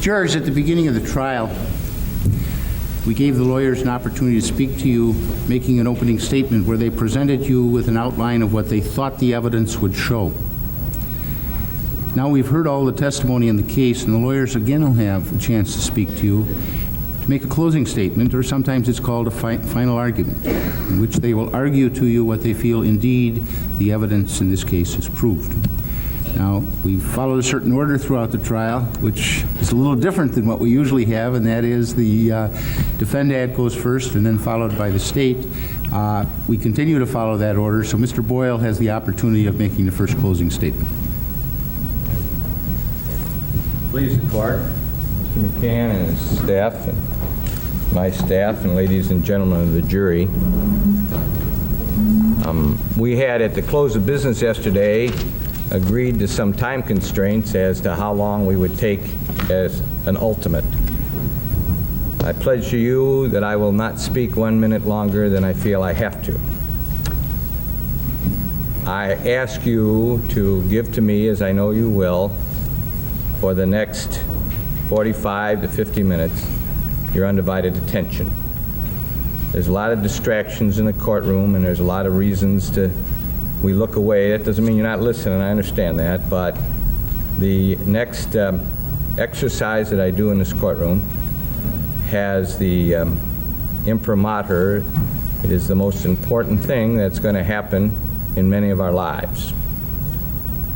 Jurors, at the beginning of the trial, we gave the lawyers an opportunity to speak to you, making an opening statement where they presented you with an outline of what they thought the evidence would show. Now we've heard all the testimony in the case, and the lawyers again will have a chance to speak to you to make a closing statement, or sometimes it's called a final argument, in which they will argue to you what they feel indeed the evidence in this case has proved. Now, we followed a certain order throughout the trial, which is a little different than what we usually have, and that is the defendant goes first and then followed by the state. We continue to follow that order, so Mr. Boyle has the opportunity of making the first closing statement. Please, the court, Mr. McCann and his staff, and my staff, and ladies and gentlemen of the jury. We had, at the close of business yesterday, agreed to some time constraints as to how long we would take as an ultimate. I pledge to you that I will not speak 1 minute longer than I feel I have to. I ask you to give to me, as I know you will, for the next 45 to 50 minutes, your undivided attention. There's a lot of distractions in the courtroom, and there's a lot of reasons we look away. That doesn't mean you're not listening, I understand that, but the next exercise that I do in this courtroom has the imprimatur. It is the most important thing that's going to happen in many of our lives.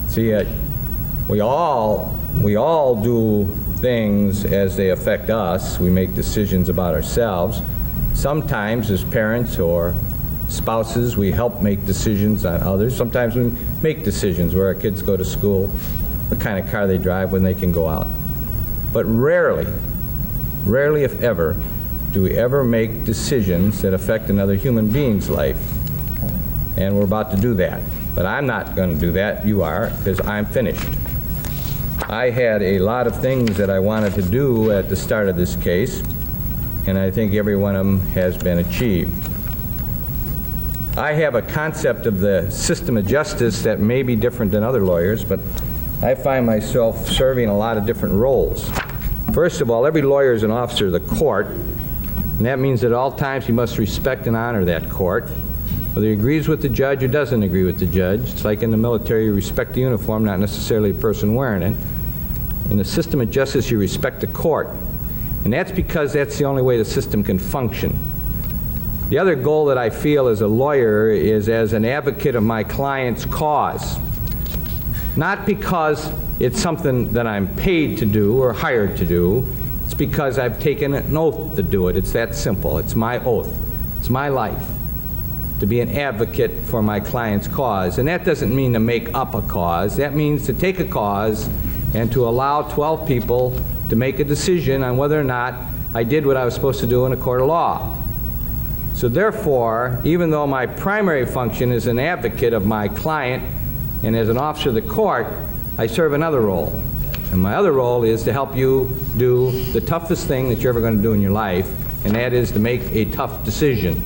See, we all do things as they affect us. We make decisions about ourselves. Sometimes as parents or spouses, we help make decisions on others. Sometimes we make decisions where our kids go to school, what kind of car they drive, when they can go out. But rarely if ever, do we ever make decisions that affect another human being's life. And we're about to do that. But I'm not going to do that. You are, because I'm finished. I had a lot of things that I wanted to do at the start of this case, and I think every one of them has been achieved. I have a concept of the system of justice that may be different than other lawyers, but I find myself serving a lot of different roles. First of all, every lawyer is an officer of the court, and that means that at all times he must respect and honor that court, whether he agrees with the judge or doesn't agree with the judge. It's like in the military, you respect the uniform, not necessarily the person wearing it. In the system of justice, you respect the court, and that's because that's the only way the system can function. The other goal that I feel as a lawyer is as an advocate of my client's cause. Not because it's something that I'm paid to do or hired to do. It's because I've taken an oath to do it. It's that simple. It's my oath. It's my life to be an advocate for my client's cause. And that doesn't mean to make up a cause. That means to take a cause and to allow 12 people to make a decision on whether or not I did what I was supposed to do in a court of law. So therefore, even though my primary function is an advocate of my client and as an officer of the court, I serve another role. And my other role is to help you do the toughest thing that you're ever going to do in your life, and that is to make a tough decision.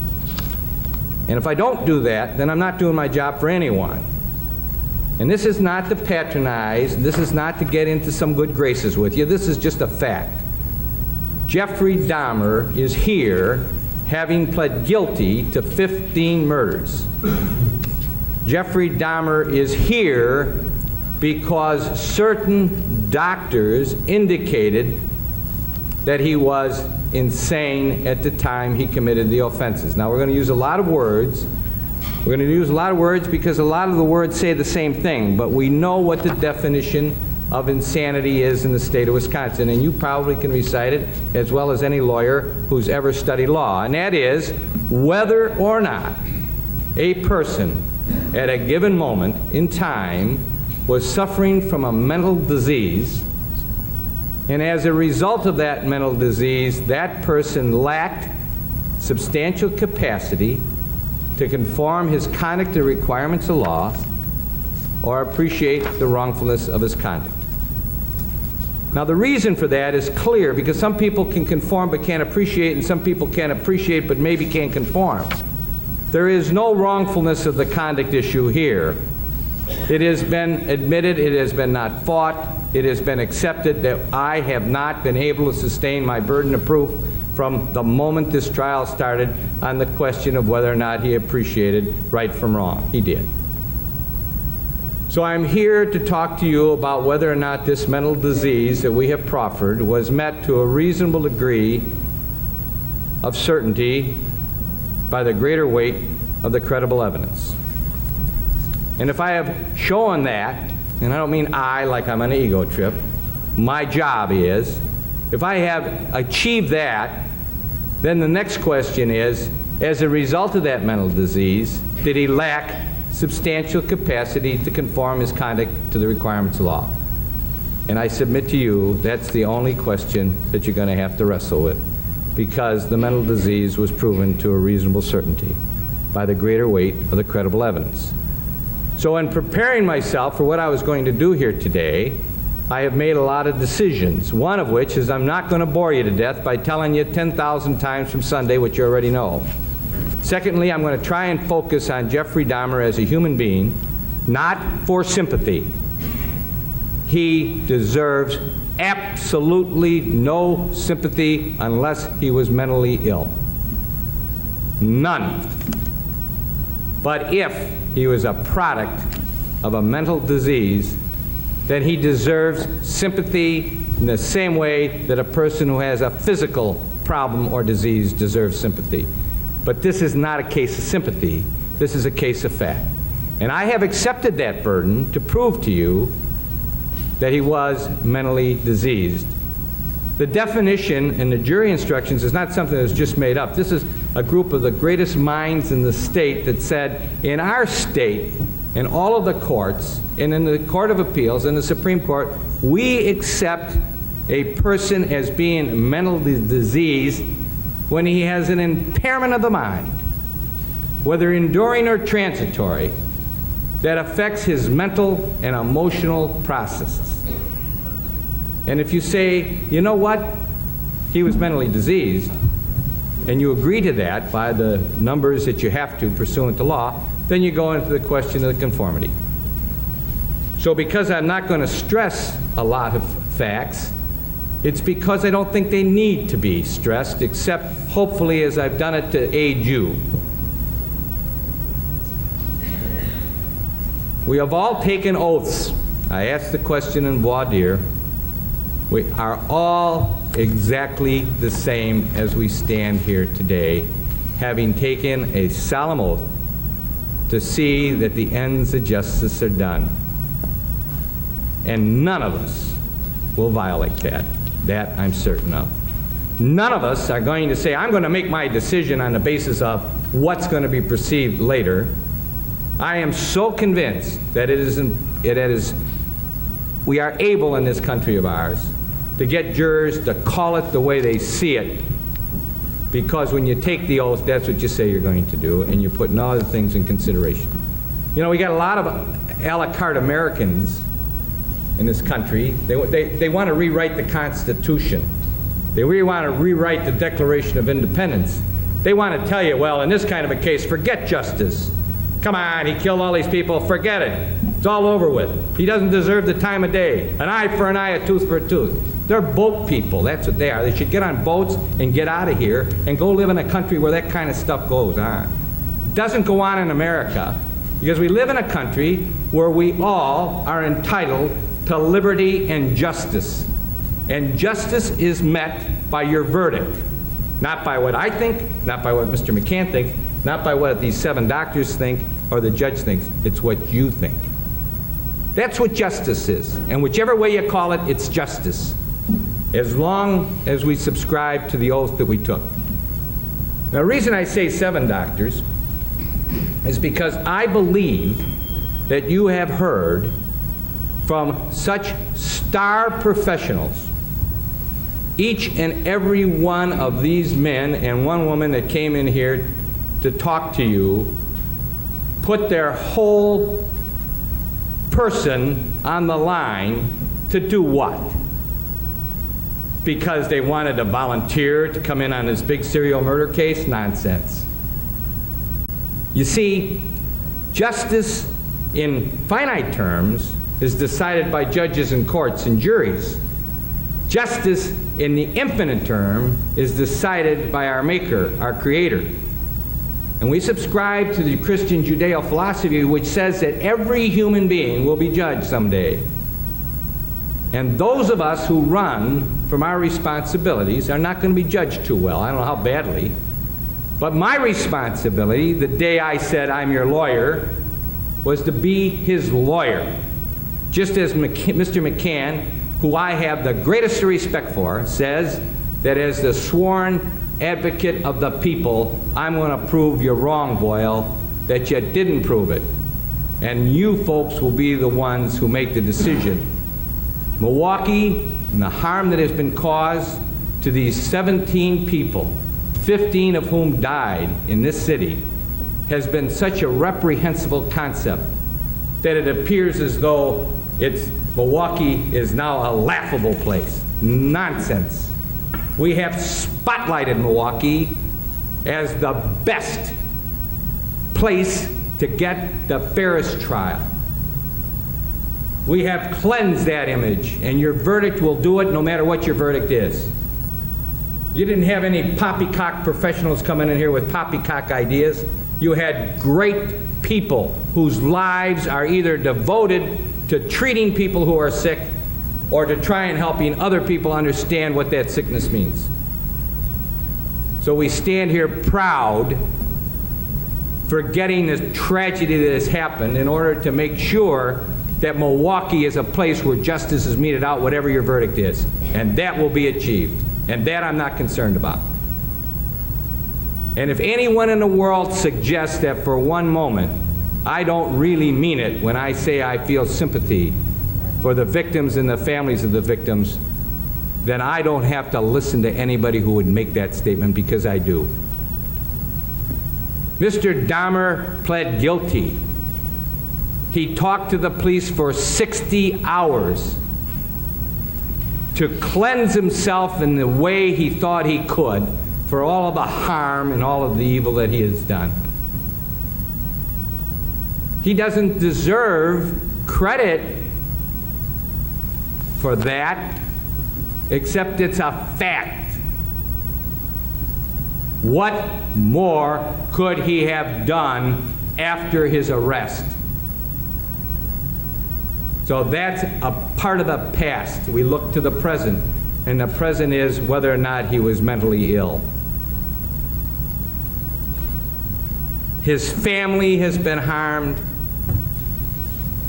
And if I don't do that, then I'm not doing my job for anyone. And this is not to patronize, this is not to get into some good graces with you, this is just a fact. Jeffrey Dahmer is here having pled guilty to 15 murders. Jeffrey Dahmer is here because certain doctors indicated that he was insane at the time he committed the offenses. Now we're going to use a lot of words. We're going to use a lot of words because a lot of the words say the same thing, but we know what the definition of insanity is in the state of Wisconsin, and you probably can recite it as well as any lawyer who's ever studied law, and that is whether or not a person at a given moment in time was suffering from a mental disease, and as a result of that mental disease, that person lacked substantial capacity to conform his conduct to requirements of law or appreciate the wrongfulness of his conduct. Now the reason for that is clear, because some people can conform but can't appreciate, and some people can't appreciate but maybe can't conform. There is no wrongfulness of the conduct issue here. It has been admitted, it has been not fought, it has been accepted that I have not been able to sustain my burden of proof from the moment this trial started on the question of whether or not he appreciated right from wrong. He did. So I'm here to talk to you about whether or not this mental disease that we have proffered was met to a reasonable degree of certainty by the greater weight of the credible evidence. And if I have shown that, and I don't mean I like I'm on an ego trip, my job is, if I have achieved that, then the next question is, as a result of that mental disease, did he lack substantial capacity to conform his conduct to the requirements of law? And I submit to you, that's the only question that you're going to have to wrestle with, because the mental disease was proven to a reasonable certainty by the greater weight of the credible evidence. So in preparing myself for what I was going to do here today, I have made a lot of decisions, one of which is I'm not going to bore you to death by telling you 10,000 times from Sunday what you already know. Secondly, I'm going to try and focus on Jeffrey Dahmer as a human being, not for sympathy. He deserves absolutely no sympathy unless he was mentally ill. None. But if he was a product of a mental disease, then he deserves sympathy in the same way that a person who has a physical problem or disease deserves sympathy. But this is not a case of sympathy. This is a case of fact. And I have accepted that burden to prove to you that he was mentally diseased. The definition in the jury instructions is not something that's just made up. This is a group of the greatest minds in the state that said, in our state, in all of the courts, and in the Court of Appeals, and the Supreme Court, we accept a person as being mentally diseased when he has an impairment of the mind, whether enduring or transitory, that affects his mental and emotional processes. And if you say, you know what, he was mentally diseased, and you agree to that by the numbers that you have to pursuant to law, then you go into the question of the conformity. So because I'm not going to stress a lot of facts, it's because I don't think they need to be stressed, except hopefully as I've done it to aid you. We have all taken oaths. I asked the question in voir dire. We are all exactly the same as we stand here today, having taken a solemn oath to see that the ends of justice are done. And none of us will violate that. That I'm certain of. None of us are going to say, I'm going to make my decision on the basis of what's going to be perceived later. I am so convinced that we are able in this country of ours to get jurors to call it the way they see it, because when you take the oath, that's what you say you're going to do, and you put no other things in consideration. You know, we got a lot of a la carte Americans in this country. They want to rewrite the Constitution. They really want to rewrite the Declaration of Independence. They want to tell you, well, in this kind of a case, forget justice. Come on, he killed all these people, forget it. It's all over with. He doesn't deserve the time of day. An eye for an eye, a tooth for a tooth. They're boat people, that's what they are. They should get on boats and get out of here and go live in a country where that kind of stuff goes on. It doesn't go on in America, because we live in a country where we all are entitled to liberty and justice. And justice is met by your verdict. Not by what I think, not by what Mr. McCann thinks, not by what these 7 doctors think or the judge thinks. It's what you think. That's what justice is. And whichever way you call it, it's justice, as long as we subscribe to the oath that we took. Now, the reason I say 7 doctors is because I believe that you have heard from such star professionals. Each and every one of these men and one woman that came in here to talk to you put their whole person on the line to do what? Because they wanted to volunteer to come in on this big serial murder case? Nonsense. You see, justice in finite terms is decided by judges and courts and juries. Justice in the infinite term is decided by our Maker, our Creator. And we subscribe to the Christian Judeo philosophy, which says that every human being will be judged someday. And those of us who run from our responsibilities are not going to be judged too well. I don't know how badly. But my responsibility, the day I said I'm your lawyer, was to be his lawyer. Just as Mr. McCann, who I have the greatest respect for, says that as the sworn advocate of the people, I'm going to prove you're wrong, Boyle, that you didn't prove it. And you folks will be the ones who make the decision. Milwaukee and the harm that has been caused to these 17 people, 15 of whom died in this city, has been such a reprehensible concept that it appears as though Milwaukee is now a laughable place. Nonsense. We have spotlighted Milwaukee as the best place to get the fairest trial. We have cleansed that image, and your verdict will do it no matter what your verdict is. You didn't have any poppycock professionals coming in here with poppycock ideas. You had great people whose lives are either devoted to treating people who are sick or to try and helping other people understand what that sickness means. So we stand here proud, forgetting the tragedy that has happened in order to make sure that Milwaukee is a place where justice is meted out, whatever your verdict is. And that will be achieved. And that I'm not concerned about. And if anyone in the world suggests that for one moment, I don't really mean it when I say I feel sympathy for the victims and the families of the victims, then I don't have to listen to anybody who would make that statement, because I do. Mr. Dahmer pled guilty. He talked to the police for 60 hours to cleanse himself in the way he thought he could for all of the harm and all of the evil that he has done. He doesn't deserve credit for that, except it's a fact. What more could he have done after his arrest? So that's a part of the past. We look to the present, and the present is whether or not he was mentally ill. His family has been harmed.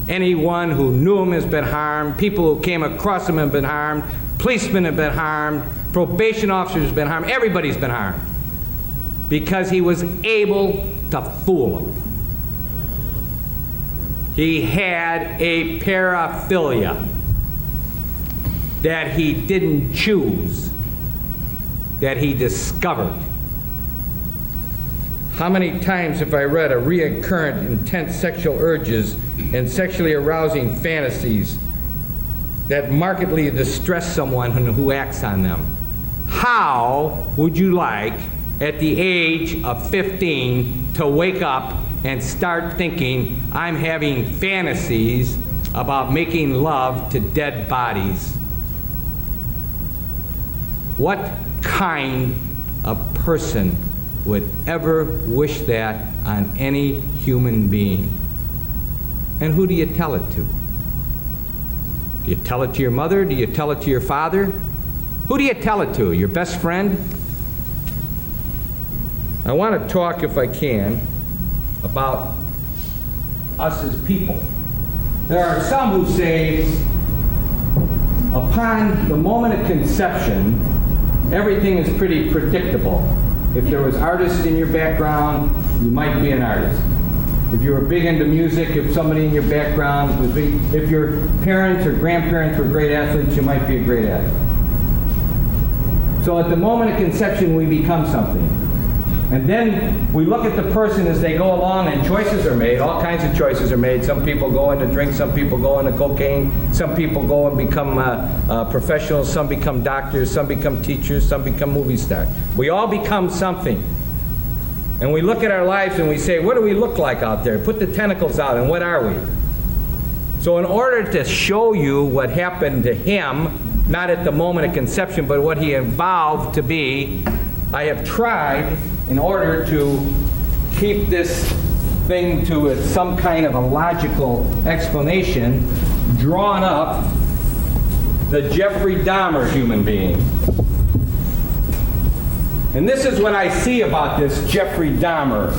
Anyone who knew him has been harmed. People who came across him have been harmed. Policemen have been harmed. Probation officers have been harmed. Everybody's been harmed because he was able to fool them. He had a paraphilia that he didn't choose, that he discovered. How many times have I read of recurrent intense sexual urges and sexually arousing fantasies that markedly distress someone who acts on them? How would you like, at the age of 15, to wake up and start thinking, I'm having fantasies about making love to dead bodies? What kind of person would ever wish that on any human being? And who do you tell it to? Do you tell it to your mother? Do you tell it to your father? Who do you tell it to? Your best friend? I want to talk, if I can, about us as people. There are some who say, upon the moment of conception, everything is pretty predictable. If there was artists in your background, you might be an artist. If you were big into music, if somebody in your background was big, if your parents or grandparents were great athletes, you might be a great athlete. So at the moment of conception, we become something. And then we look at the person as they go along, and choices are made. All kinds of choices are made. Some people go into drink, some people go into cocaine, some people go and become professionals, some become doctors, some become teachers, some become movie stars. We all become something. And we look at our lives and we say, what do we look like out there? Put the tentacles out, and what are we? So in order to show you what happened to him, not at the moment of conception, but what he evolved to be, I have tried, in order to keep this thing to some kind of a logical explanation, drawn up the Jeffrey Dahmer human being. And this is what I see about this Jeffrey Dahmer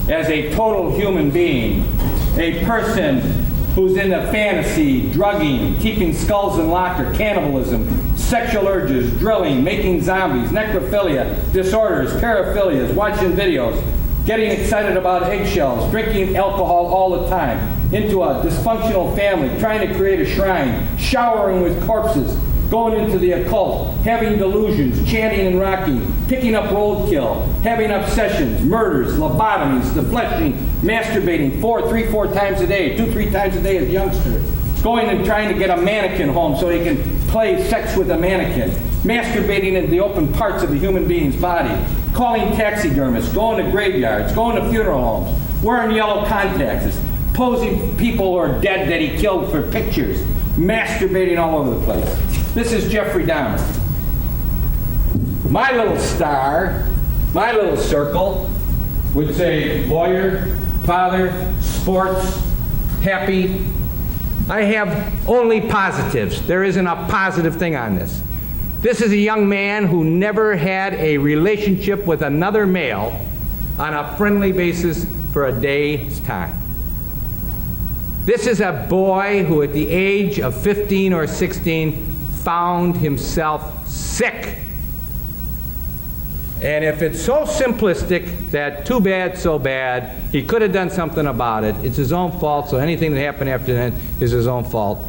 as a total human being, a person who's into fantasy, drugging, keeping skulls in locker, cannibalism, sexual urges, drilling, making zombies, necrophilia, disorders, paraphilias, watching videos, getting excited about eggshells, drinking alcohol all the time, into a dysfunctional family, trying to create a shrine, showering with corpses, going into the occult, having delusions, chanting and rocking, picking up roadkill, having obsessions, murders, lobotomies, defleshing, masturbating 3-4 times a day, 2-3 times a day as a youngster, going and trying to get a mannequin home so he can play sex with a mannequin, masturbating in the open parts of a human being's body, calling taxidermists, going to graveyards, going to funeral homes, wearing yellow contacts, posing people who are dead that he killed for pictures, masturbating all over the place. This is Jeffrey Dahmer. My little star, my little circle would say lawyer, father, sports, happy. I have only positives. There isn't a positive thing on this. This is a young man who never had a relationship with another male on a friendly basis for a day's time. This is a boy who at the age of 15 or 16 found himself sick. And if it's so simplistic that too bad, so bad, he could have done something about it, it's his own fault, so anything that happened after that is his own fault,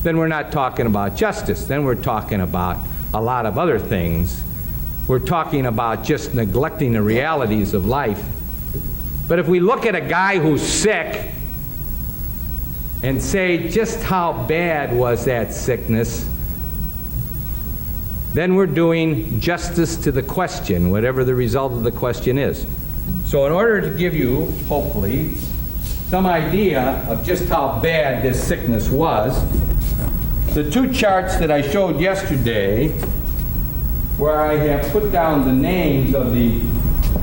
then we're not talking about justice. Then we're talking about a lot of other things. We're talking about just neglecting the realities of life. But if we look at a guy who's sick and say just how bad was that sickness, then we're doing justice to the question, whatever the result of the question is. So in order to give you, hopefully, some idea of just how bad this sickness was, the two charts that I showed yesterday, where I have put down the names of the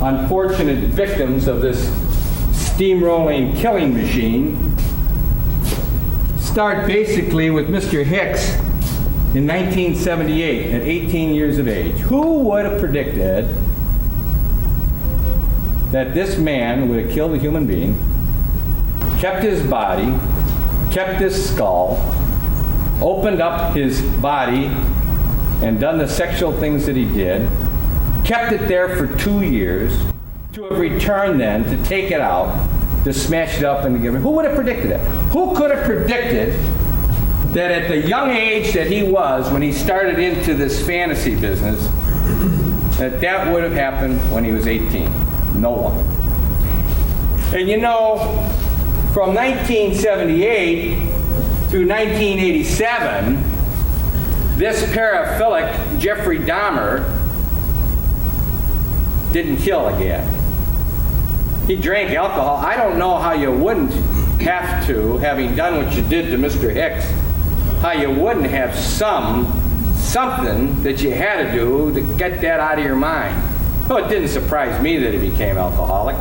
unfortunate victims of this steamrolling killing machine, start basically with Mr. Hicks in 1978 at 18 years of age. Who would have predicted that this man would have killed a human being, kept his body, kept his skull, opened up his body and done the sexual things that he did, kept it there for 2 years, to have returned then to take it out, to smash it up and to give it. Who would have predicted it? Who could have predicted that at the young age that he was when he started into this fantasy business, that would have happened when he was 18? No one. And you know, from 1978 through 1987, this paraphilic Jeffrey Dahmer didn't kill again. He drank alcohol. I don't know how you wouldn't have to, having done what you did to Mr. Hicks, how you wouldn't have something that you had to do to get that out of your mind. Oh, it didn't surprise me that he became alcoholic.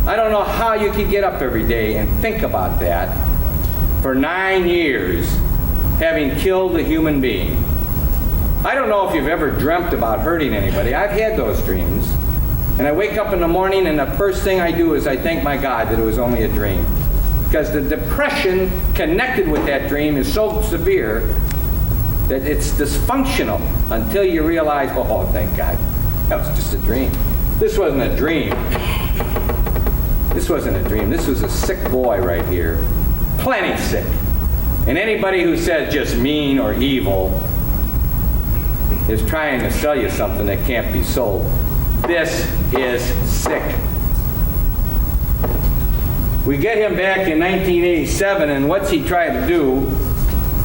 I don't know how you could get up every day and think about that for 9 years, having killed a human being. I don't know if you've ever dreamt about hurting anybody. I've had those dreams. And I wake up in the morning and the first thing I do is I thank my God that it was only a dream. Because the depression connected with that dream is so severe that it's dysfunctional until you realize, oh, thank God, that was just a dream. This wasn't a dream. This wasn't a dream. This was a sick boy right here. Plenty sick. And anybody who says just mean or evil is trying to sell you something that can't be sold. This is sick. We get him back in 1987, and what's he trying to do?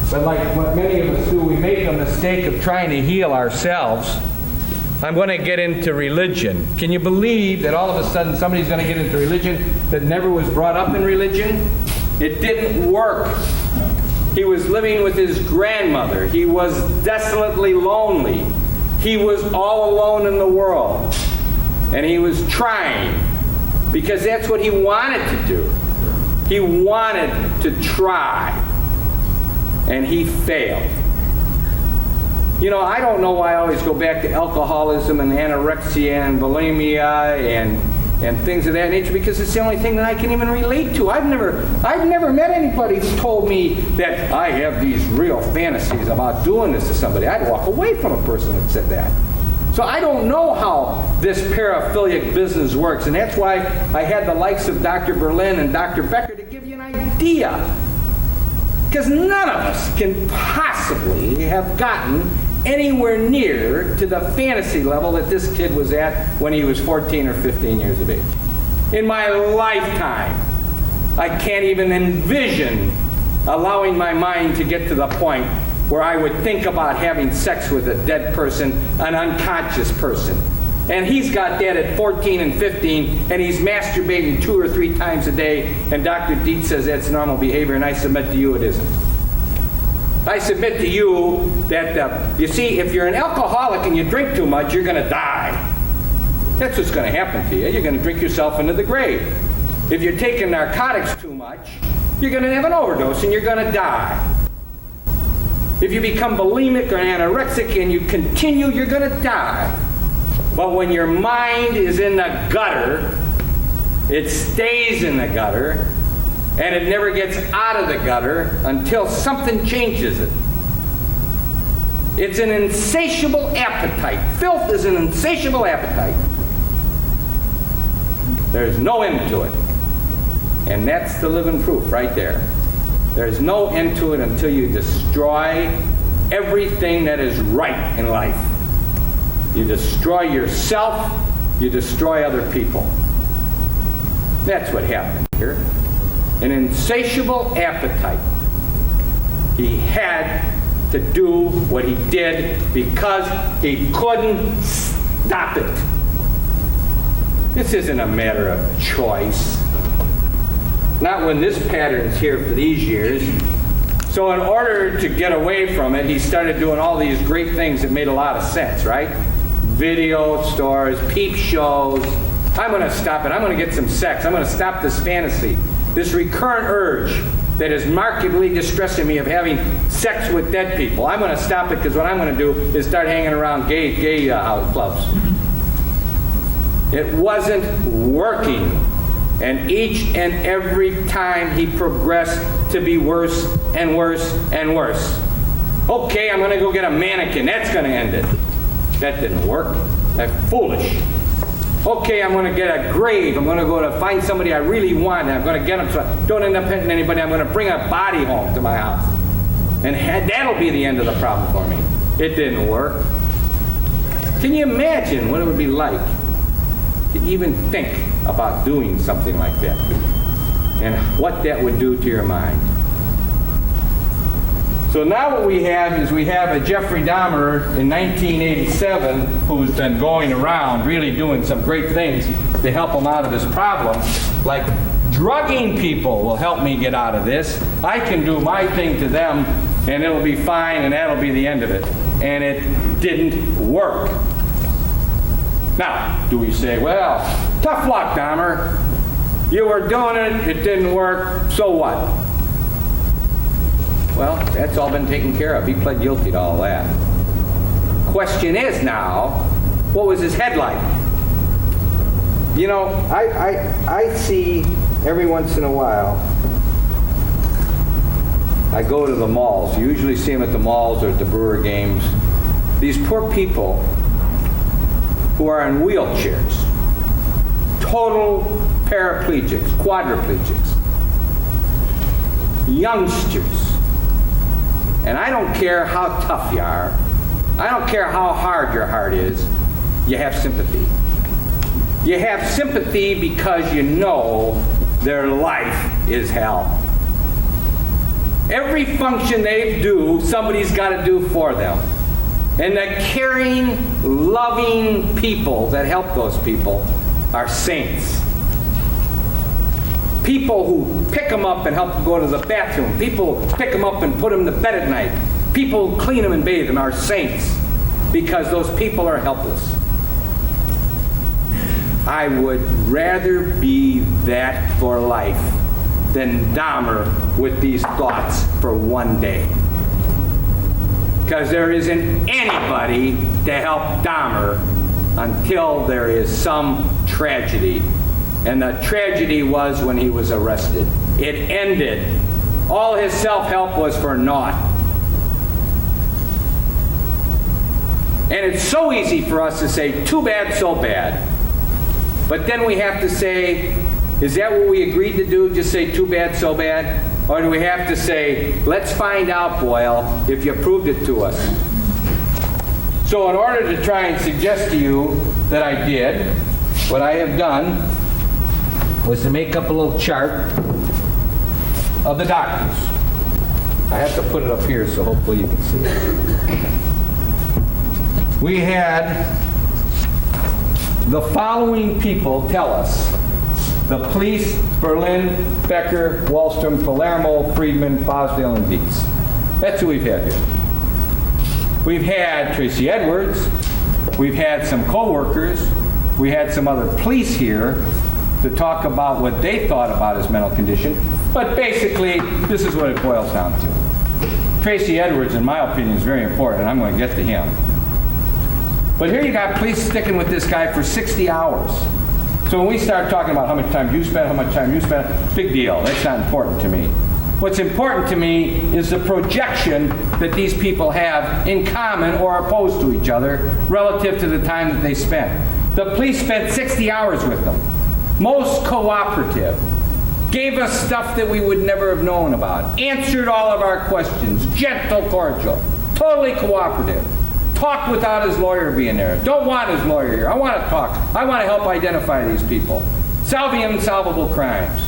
But like what many of us do, we make the mistake of trying to heal ourselves. I'm going to get into religion. Can you believe that all of a sudden somebody's going to get into religion that never was brought up in religion? It didn't work. He was living with his grandmother. He was desolately lonely. He was all alone in the world. And he was trying, because that's what he wanted to do. He wanted to try. And he failed. You know, I don't know why I always go back to alcoholism and anorexia and bulimia and things of that nature, because it's the only thing that I can even relate to. I've never met anybody who's told me that I have these real fantasies about doing this to somebody. I'd walk away from a person that said that. So I don't know how this paraphilic business works, and that's why I had the likes of Dr. Berlin and Dr. Becker to give you an idea. Because none of us can possibly have gotten anywhere near to the fantasy level that this kid was at when he was 14 or 15 years of age. In my lifetime, I can't even envision allowing my mind to get to the point where I would think about having sex with a dead person, an unconscious person. And he's got that at 14 and 15, and he's masturbating 2 or 3 times a day, and Dr. Dietz says that's normal behavior, and I submit to you it isn't. I submit to you that, you see, if you're an alcoholic and you drink too much, you're going to die. That's what's going to happen to you. You're going to drink yourself into the grave. If you're taking narcotics too much, you're going to have an overdose and you're going to die. If you become bulimic or anorexic and you continue, you're going to die. But when your mind is in the gutter, it stays in the gutter, and it never gets out of the gutter until something changes it. It's an insatiable appetite. Filth is an insatiable appetite. There's no end to it. And that's the living proof right there. There's no end to it until you destroy everything that is right in life. You destroy yourself, you destroy other people. That's what happened here. An insatiable appetite. He had to do what he did because he couldn't stop it. This isn't a matter of choice. Not when this pattern's here for these years. So in order to get away from it, he started doing all these great things that made a lot of sense, right? Video stores, peep shows. I'm going to stop it. I'm going to get some sex. I'm going to stop this fantasy, this recurrent urge that is markedly distressing me of having sex with dead people. I'm going to stop it because what I'm going to do is start hanging around gay clubs. It wasn't working. And each and every time he progressed to be worse and worse and worse. Okay, I'm going to go get a mannequin. That's going to end it. That didn't work. That's foolish. Okay, I'm going to get a grave. I'm going to go to find somebody I really want, and I'm going to get them so I don't end up hitting anybody. I'm going to bring a body home to my house. And that'll be the end of the problem for me. It didn't work. Can you imagine what it would be like to even think about doing something like that? And what that would do to your mind. So now what we have is we have a Jeffrey Dahmer in 1987 who's been going around really doing some great things to help him out of his problem. Like drugging people will help me get out of this. I can do my thing to them and it'll be fine and that'll be the end of it. And it didn't work. Now, do we say, well, tough luck, Dahmer. You were doing it, it didn't work, so what? Well, that's all been taken care of. He pled guilty to all that. Question is now, what was his head like? You know, I see every once in a while, I go to the malls. You usually see them at the malls or at the Brewer games. These poor people who are in wheelchairs, total paraplegics, quadriplegics, youngsters. And I don't care how tough you are, I don't care how hard your heart is, you have sympathy. You have sympathy because you know their life is hell. Every function they do, somebody's got to do for them. And the caring, loving people that help those people are saints. people who pick them up and help them go to the bathroom, people who pick them up and put them to bed at night, people who clean them and bathe them are saints, because those people are helpless. I would rather be that for life than Dahmer with these thoughts for one day. Because there isn't anybody to help Dahmer until there is some tragedy. And the tragedy was when he was arrested. It ended. All his self-help was for naught. And it's so easy for us to say, too bad, so bad. But then we have to say, is that what we agreed to do? Just say, too bad, so bad? Or do we have to say, let's find out, Boyle, if you proved it to us? So in order to try and suggest to you that I did, what I have done was to make up a little chart of the doctors. I have to put it up here so hopefully you can see it. We had the following people tell us: the police, Berlin, Becker, Wallstrom, Palermo, Friedman, Fosdale, and Dietz. That's who we've had here. We've had Tracy Edwards. We've had some co-workers. We had some other police here to talk about what they thought about his mental condition. But basically, this is what it boils down to. Tracy Edwards, in my opinion, is very important, and I'm going to get to him. But here you got police sticking with this guy for 60 hours. So when we start talking about how much time you spent, how much time you spent, big deal. That's not important to me. What's important to me is the projection that these people have in common or opposed to each other relative to the time that they spent. The police spent 60 hours with them. Most cooperative. Gave us stuff that we would never have known about. Answered all of our questions. Gentle, cordial. Totally cooperative. Talked without his lawyer being there. Don't want his lawyer here. I want to talk. I want to help identify these people. Solving unsolvable crimes.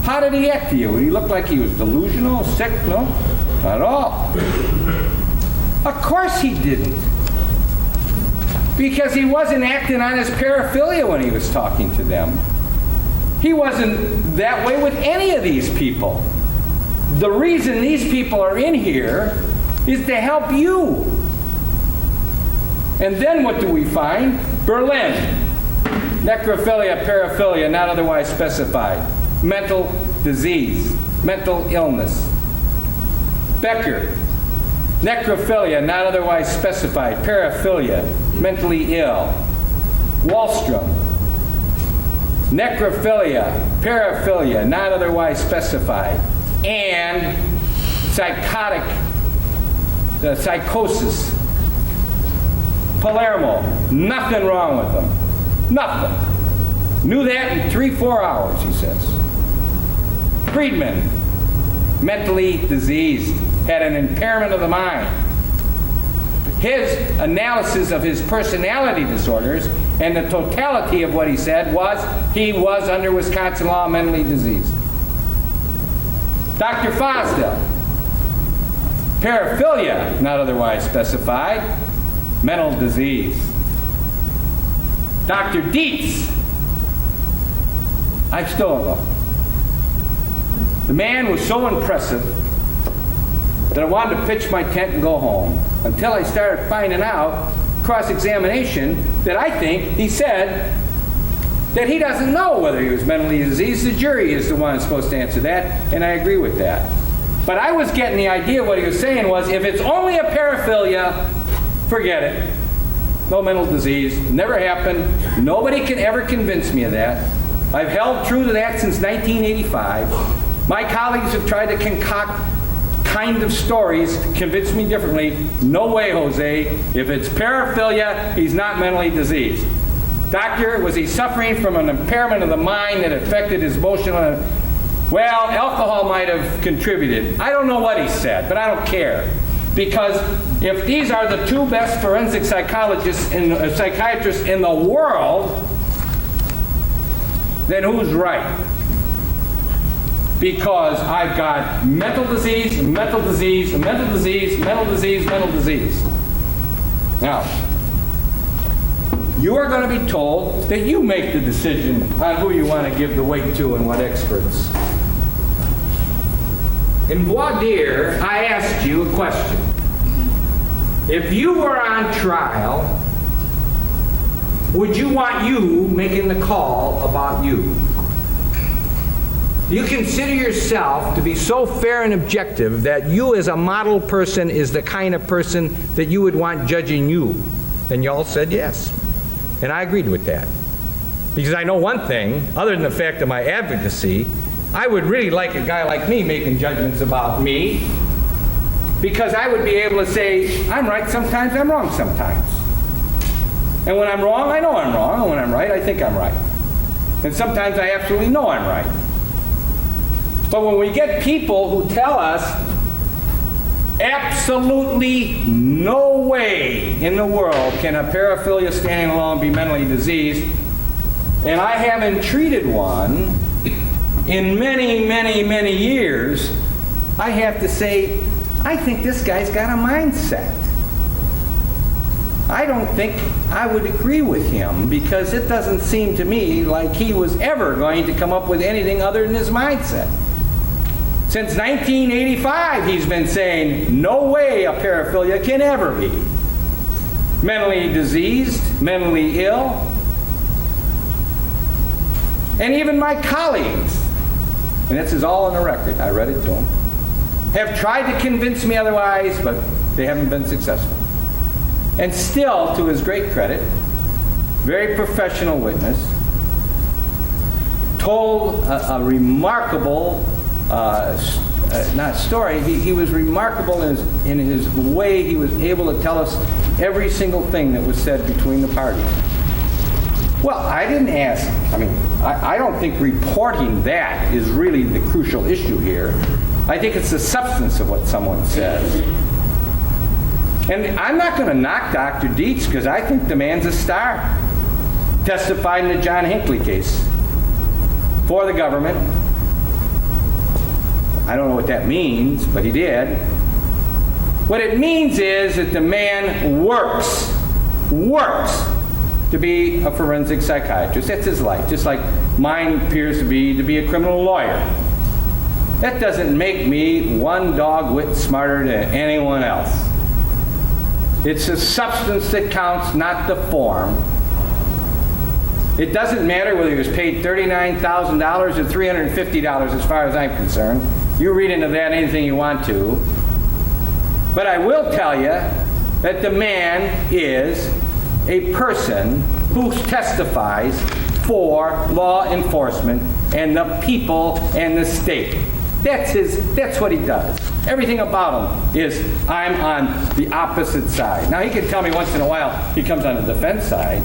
How did he act to you? Did he look like he was delusional, sick? No, not at all. Of course he didn't. Because he wasn't acting on his paraphilia when he was talking to them. He wasn't that way with any of these people. The reason these people are in here is to help you. And then what do we find? Berlin. Necrophilia, paraphilia, not otherwise specified. Mental disease, mental illness. Becker. Necrophilia, not otherwise specified. Paraphilia, mentally ill. Wallstrom. Necrophilia, paraphilia, not otherwise specified. And psychosis. Palermo, nothing wrong with them. Nothing. Knew that in 3-4 hours, he says. Friedman, mentally diseased, had an impairment of the mind. His analysis of his personality disorders and the totality of what he said was he was, under Wisconsin law, mentally diseased. Dr. Fosdale, paraphilia, not otherwise specified, mental disease. Dr. Dietz, I still don't know. The man was so impressive that I wanted to pitch my tent and go home until I started finding out, cross-examination, that I think he said that he doesn't know whether he was mentally diseased. The jury is the one that's supposed to answer that, and I agree with that. But I was getting the idea what he was saying was, if it's only a paraphilia, forget it. No mental disease. Never happened. Nobody can ever convince me of that. I've held true to that since 1985. My colleagues have tried to concoct kind of stories to convince me differently. No way, Jose. If it's paraphilia, he's not mentally diseased. Doctor, was he suffering from an impairment of the mind that affected his emotional? Well, alcohol might have contributed. I don't know what he said, but I don't care. Because if these are the two best forensic psychologists and psychiatrists in the world, then who's right? Because I've got mental disease, mental disease, mental disease, mental disease, mental disease. Now, you are going to be told that you make the decision on who you want to give the weight to and what experts. In voir dire, I asked you a question. If you were on trial, would you want you making the call about you? Do you consider yourself to be so fair and objective that you as a model person is the kind of person that you would want judging you? And you all said yes. And I agreed with that. Because I know one thing, other than the fact of my advocacy, I would really like a guy like me making judgments about me, because I would be able to say, I'm right sometimes, I'm wrong sometimes. And when I'm wrong, I know I'm wrong, and when I'm right, I think I'm right. And sometimes I absolutely know I'm right. But when we get people who tell us, absolutely no way in the world can a paraphilia standing alone be mentally diseased, and I haven't treated one in many, many, many years, I have to say, I think this guy's got a mindset. I don't think I would agree with him, because it doesn't seem to me like he was ever going to come up with anything other than his mindset. Since 1985, he's been saying, no way a paraphilia can ever be mentally diseased, mentally ill. And even my colleagues, and this is all on the record, I read it to them, have tried to convince me otherwise, but they haven't been successful. And still, to his great credit, very professional witness, told a remarkable, not story, he was remarkable in his way. He was able to tell us every single thing that was said between the parties. Well, I didn't ask, I don't think reporting that is really the crucial issue here. I think it's the substance of what someone says. And I'm not going to knock Dr. Dietz, because I think the man's a star. Testified in the John Hinckley case for the government. I don't know what that means, but he did. What it means is that the man works to be a forensic psychiatrist. That's his life, just like mine appears to be a criminal lawyer. That doesn't make me one dog whit smarter than anyone else. It's the substance that counts, not the form. It doesn't matter whether he was paid $39,000 or $350 as far as I'm concerned. You read into that anything you want to. But I will tell you that the man is a person who testifies for law enforcement and the people and the state. That's what he does. Everything about him is, I'm on the opposite side. Now, he can tell me once in a while he comes on the defense side.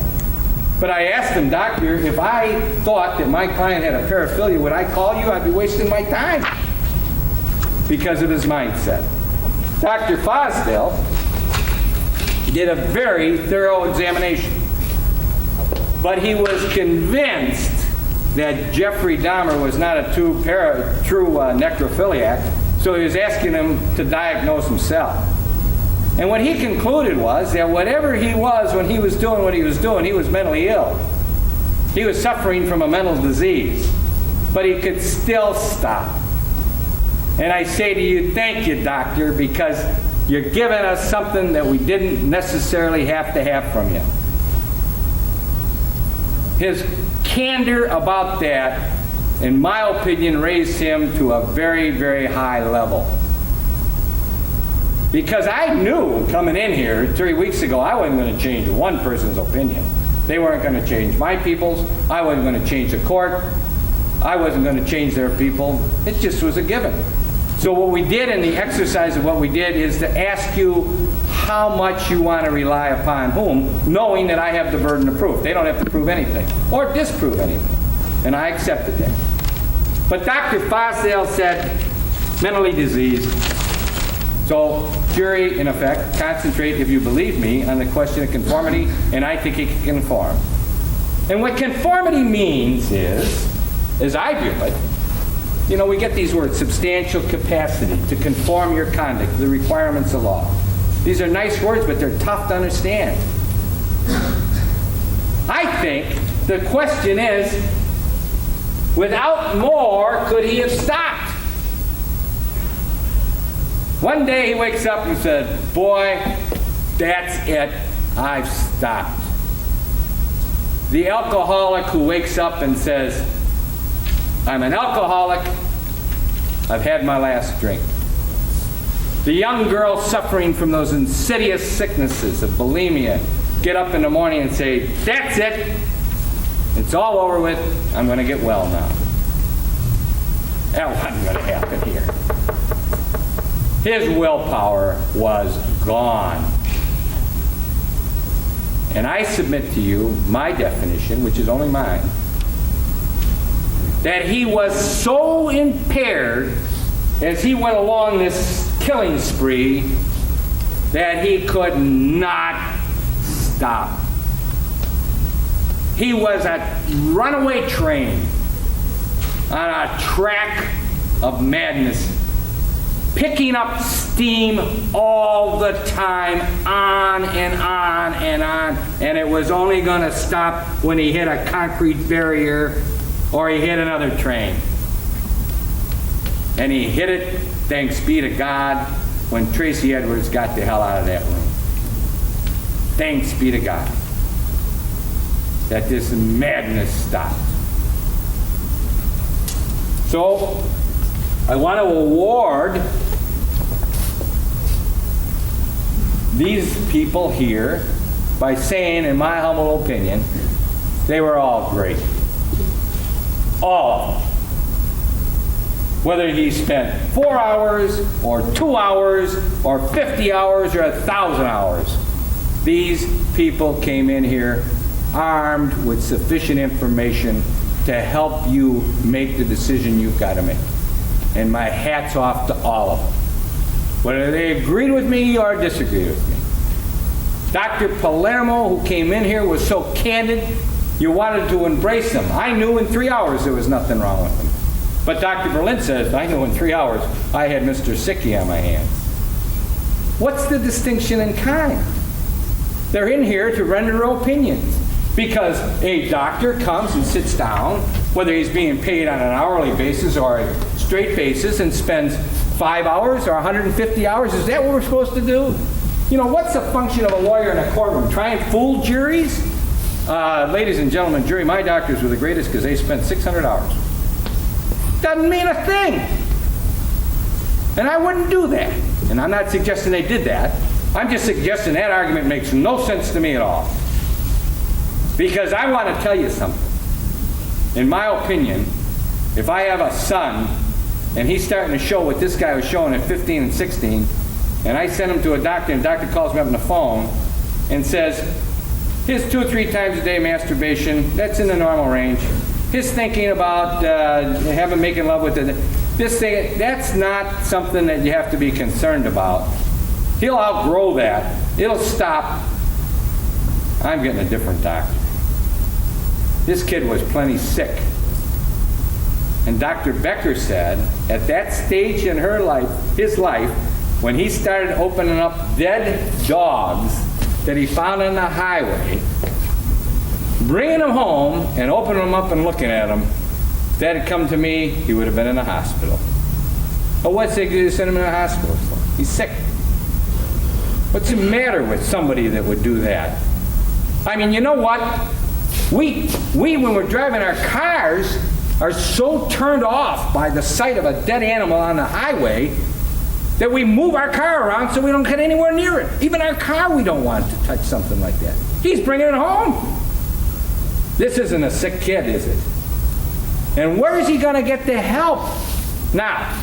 But I asked him, doctor, if I thought that my client had a paraphilia, would I call you? I'd be wasting my time because of his mindset. Dr. Fosdale did a very thorough examination. But he was convinced that Jeffrey Dahmer was not a true necrophiliac, so he was asking him to diagnose himself. And what he concluded was that whatever he was when he was doing what he was doing, he was mentally ill. He was suffering from a mental disease, but he could still stop. And I say to you, thank you, doctor, because you're giving us something that we didn't necessarily have to have from you. His candor about that, in my opinion, raised him to a very, very high level. Because I knew coming in here 3 weeks ago, I wasn't going to change one person's opinion. They weren't going to change my people's. I wasn't going to change the court. I wasn't going to change their people. It just was a given. So what we did in the exercise of what we did is to ask you how much you want to rely upon whom, knowing that I have the burden of proof. They don't have to prove anything or disprove anything. And I accepted that. But Dr. Fosdale said, mentally diseased. So, jury, in effect, concentrate, if you believe me, on the question of conformity, and I think he can conform. And what conformity means is, as I view it, we get these words, substantial capacity to conform your conduct to the requirements of law. These are nice words, but they're tough to understand. I think the question is, without more, could he have stopped? One day he wakes up and said, boy, that's it, I've stopped. The alcoholic who wakes up and says, I'm an alcoholic, I've had my last drink. The young girl suffering from those insidious sicknesses of bulimia get up in the morning and say, that's it, it's all over with, I'm going to get well now. That wasn't going to happen here. His willpower was gone. And I submit to you my definition, which is only mine, that he was so impaired as he went along this killing spree that he could not stop. He was a runaway train on a track of madness, picking up steam all the time, on and on and on, and it was only going to stop when he hit a concrete barrier or he hit another train. And he hit it, thanks be to God, when Tracy Edwards got the hell out of that room. Thanks be to God that this madness stopped. So, I want to award these people here by saying, in my humble opinion, they were all great. All of them. Whether he spent 4 hours, or 2 hours, or 50 hours, or 1,000 hours, these people came in here armed with sufficient information to help you make the decision you've got to make. And my hat's off to all of them, whether they agreed with me or disagreed with me. Dr. Palermo, who came in here, was so candid, you wanted to embrace him. I knew in 3 hours there was nothing wrong with him. But Dr. Berlin says, I knew in 3 hours I had Mr. Sicky on my hands. What's the distinction in kind? They're in here to render their opinions. Because a doctor comes and sits down, whether he's being paid on an hourly basis or a straight basis, and spends 5 hours or 150 hours. Is that what we're supposed to do? You know, what's the function of a lawyer in a courtroom? Try and fool juries? Ladies and gentlemen, jury, my doctors were the greatest because they spent 600 hours. Doesn't mean a thing. And I wouldn't do that. And I'm not suggesting they did that. I'm just suggesting that argument makes no sense to me at all. Because I want to tell you something. In my opinion, if I have a son and he's starting to show what this guy was showing at 15 and 16, and I send him to a doctor and the doctor calls me up on the phone and says, his 2 or 3 times a day masturbation, that's in the normal range. His thinking about making love with this thing, that's not something that you have to be concerned about. He'll outgrow that. It'll stop. I'm getting a different doctor. This kid was plenty sick. And Dr. Becker said, at that stage in her life, his life, when he started opening up dead dogs that he found on the highway, bringing them home and opening them up and looking at them, if that had come to me, he would have been in a hospital. But what's they going to send him in a hospital for? He's sick. What's the matter with somebody that would do that? I mean, you know what? We when we're driving our cars, are so turned off by the sight of a dead animal on the highway that we move our car around so we don't get anywhere near it. Even our car, we don't want to touch something like that. He's bringing it home. This isn't a sick kid, is it? And where is he going to get the help? Now,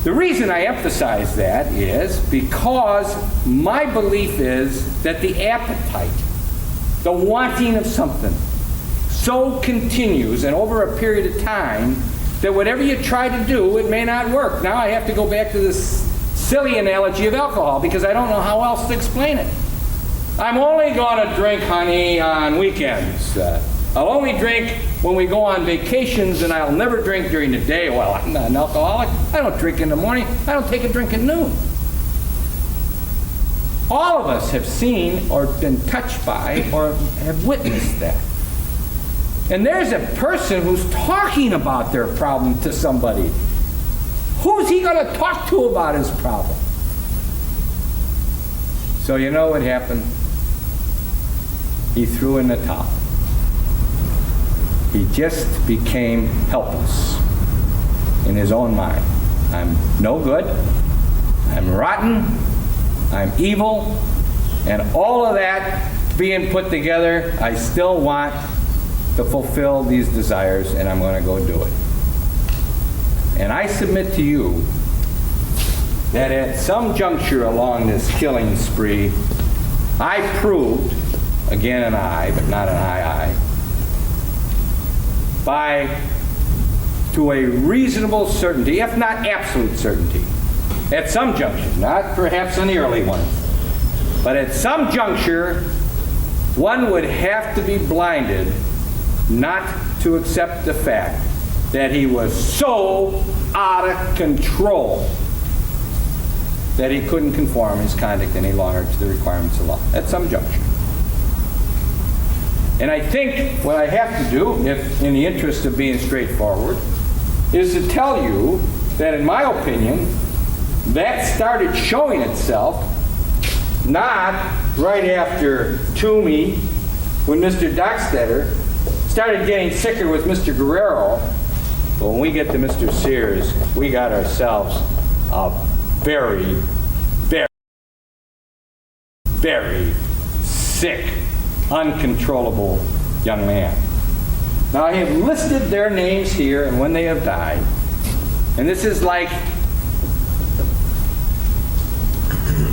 the reason I emphasize that is because my belief is that the appetite, the wanting of something, so continues and over a period of time that whatever you try to do, it may not work. Now I have to go back to this silly analogy of alcohol because I don't know how else to explain it. I'm only going to drink, honey, on weekends. I'll only drink when we go on vacations, and I'll never drink during the day. Well, I'm not an alcoholic. I don't drink in the morning. I don't take a drink at noon. All of us have seen or been touched by or have witnessed that. And there's a person who's talking about their problem to somebody. Who's he going to talk to about his problem? So you know what happened? He threw in the towel. He just became helpless in his own mind. I'm no good. I'm rotten. I'm evil. And all of that being put together, I still want to fulfill these desires, and I'm going to go do it. And I submit to you that at some juncture along this killing spree, I proved, again an I, but not an I, to a reasonable certainty, if not absolute certainty, at some juncture, not perhaps in the early ones, but at some juncture, one would have to be blinded not to accept the fact that he was so out of control that he couldn't conform his conduct any longer to the requirements of law, at some juncture. And I think what I have to do, if in the interest of being straightforward, is to tell you that in my opinion, that started showing itself not right after Toomey, when Mr. Dockstetter started getting sicker with Mr. Guerrero, but when we get to Mr. Sears, we got ourselves a very, very, very sick, uncontrollable young man. Now I have listed their names here and when they have died, and this is like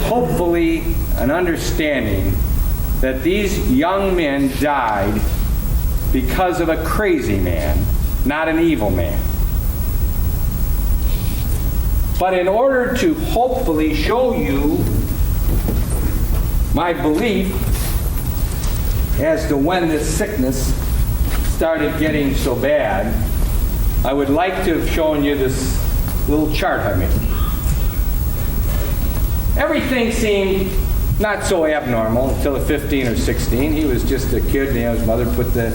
hopefully an understanding that these young men died because of a crazy man, not an evil man. But in order to hopefully show you my belief as to when this sickness started getting so bad, I would like to have shown you this little chart I made. Everything seemed not so abnormal until 15 or 16. He was just a kid. His mother put the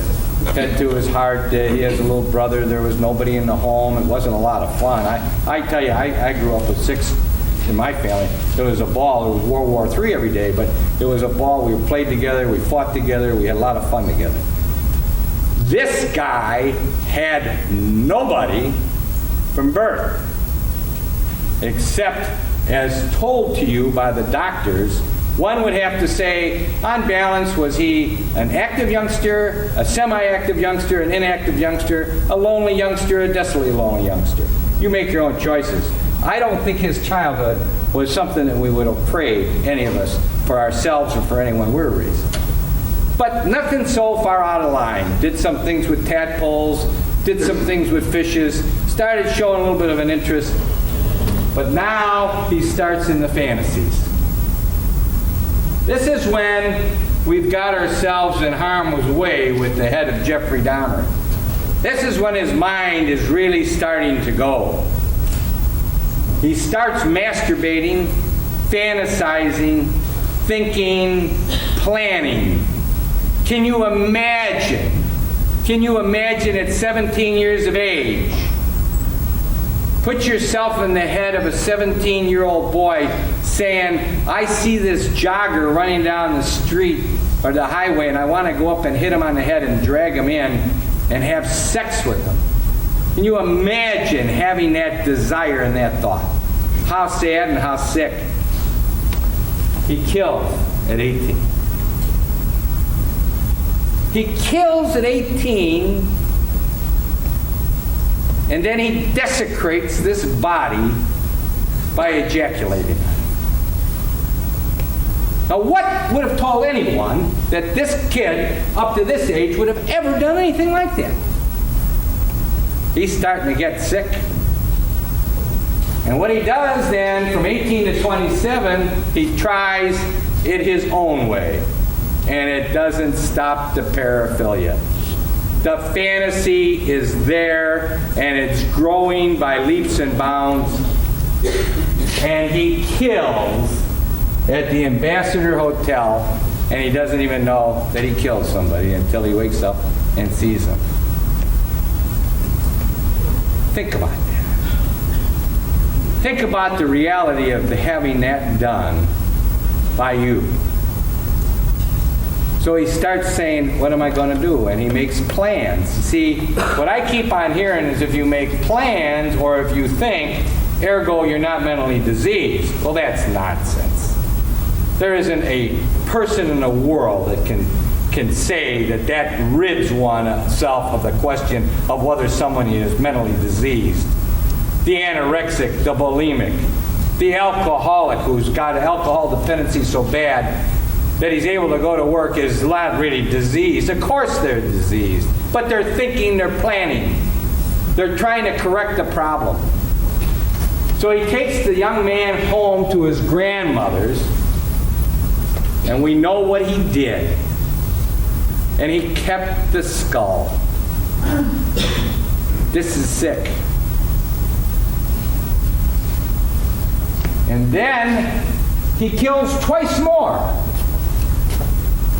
head to his heart. He has a little brother. There was nobody in the home. It wasn't a lot of fun. I tell you, I grew up with 6 in my family. There was a ball. It was World War III every day, but it was a ball. We played together. We fought together. We had a lot of fun together. This guy had nobody from birth, except as told to you by the doctors. One would have to say, on balance, was he an active youngster, a semi-active youngster, an inactive youngster, a lonely youngster, a desolately lonely youngster? You make your own choices. I don't think his childhood was something that we would have prayed, any of us, for ourselves or for anyone we were raising. But nothing so far out of line. Did some things with tadpoles, did some things with fishes, started showing a little bit of an interest. But now he starts in the fantasies. This is when we've got ourselves in harm's way with the head of Jeffrey Dahmer. This is when his mind is really starting to go. He starts masturbating, fantasizing, thinking, planning. Can you imagine? Can you imagine at 17 years of age? Put yourself in the head of a 17-year-old boy saying, I see this jogger running down the street or the highway and I want to go up and hit him on the head and drag him in and have sex with him. Can you imagine having that desire and that thought? How sad and how sick. He killed at 18. He kills at 18, and then he desecrates this body by ejaculating. Now, what would have told anyone that this kid, up to this age, would have ever done anything like that? He's starting to get sick. And what he does then, from 18 to 27, he tries it his own way. And it doesn't stop the paraphilia. The fantasy is there, and it's growing by leaps and bounds. And he kills at the Ambassador Hotel, and he doesn't even know that he killed somebody until he wakes up and sees them. Think about that. Think about the reality of having that done by you. So he starts saying, what am I going to do? And he makes plans. See, what I keep on hearing is if you make plans or if you think, ergo you're not mentally diseased. Well, that's nonsense. There isn't a person in the world that can say that rids oneself of the question of whether someone is mentally diseased. The anorexic, the bulimic, the alcoholic who's got alcohol dependency so bad that he's able to go to work is not really diseased. Of course they're diseased, but they're thinking, they're planning. They're trying to correct the problem. So he takes the young man home to his grandmother's, and we know what he did. And he kept the skull. This is sick. And then he kills twice more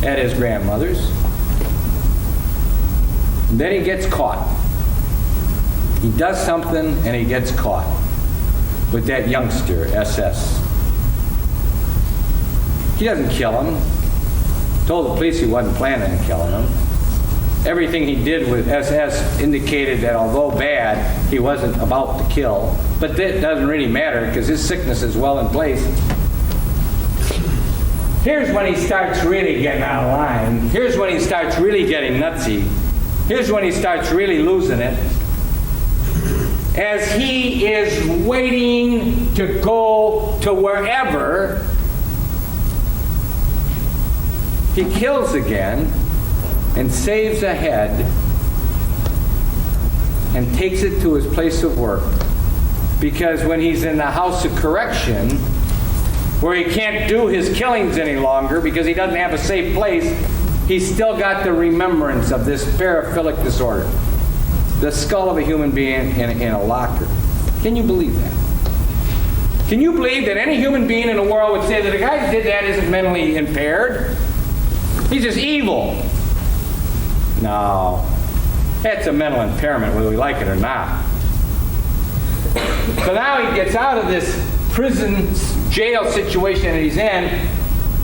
at his grandmother's. And then he gets caught. He does something and he gets caught with that youngster, SS. He doesn't kill him. Told the police he wasn't planning on killing him. Everything he did with SS indicated that although bad, he wasn't about to kill. But that doesn't really matter because his sickness is well in place. Here's when he starts really getting out of line. Here's when he starts really getting nutsy. Here's when he starts really losing it. As he is waiting to go to wherever, he kills again and saves a head and takes it to his place of work. Because when he's in the house of correction, where he can't do his killings any longer because he doesn't have a safe place, he's still got the remembrance of this paraphilic disorder. The skull of a human being in a locker. Can you believe that? Can you believe that any human being in the world would say that the guy who did that isn't mentally impaired? He's just evil. No. That's a mental impairment, whether we like it or not. So now he gets out of this prison jail situation that he's in,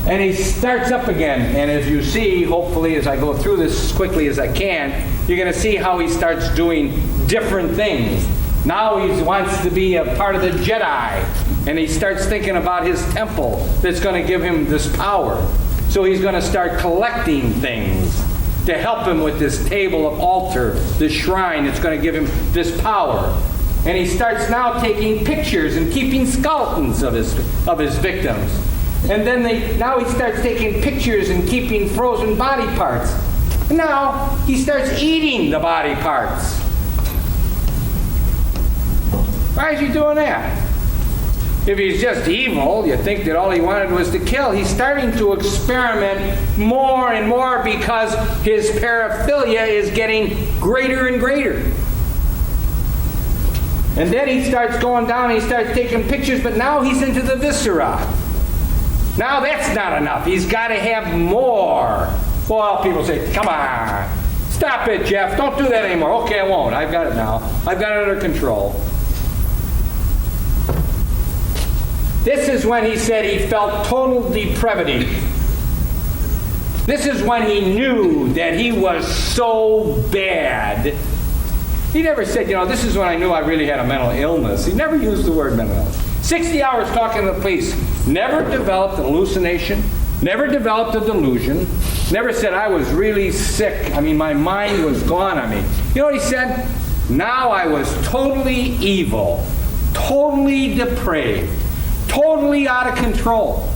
and he starts up again. And as you see, hopefully as I go through this as quickly as I can, you're going to see how he starts doing different things. Now he wants to be a part of the Jedi, and he starts thinking about his temple that's going to give him this power. So he's going to start collecting things to help him with this table of altar, this shrine that's going to give him this power. And he starts now taking pictures and keeping skeletons of his victims. And then now he starts taking pictures and keeping frozen body parts. And now he starts eating the body parts. Why is he doing that? If he's just evil, you think that all he wanted was to kill. He's starting to experiment more and more because his paraphilia is getting greater and greater. And then he starts going down and he starts taking pictures, but now he's into the viscera. Now that's not enough. He's got to have more. Well, people say, come on. Stop it, Jeff. Don't do that anymore. Okay, I won't. I've got it now. I've got it under control. This is when he said he felt total depravity. This is when he knew that he was so bad. He never said, this is when I knew I really had a mental illness. He never used the word mental illness. 60 hours talking to the police. Never developed an hallucination. Never developed a delusion. Never said I was really sick. My mind was gone on me. You know what he said? Now I was totally evil. Totally depraved. Totally out of control.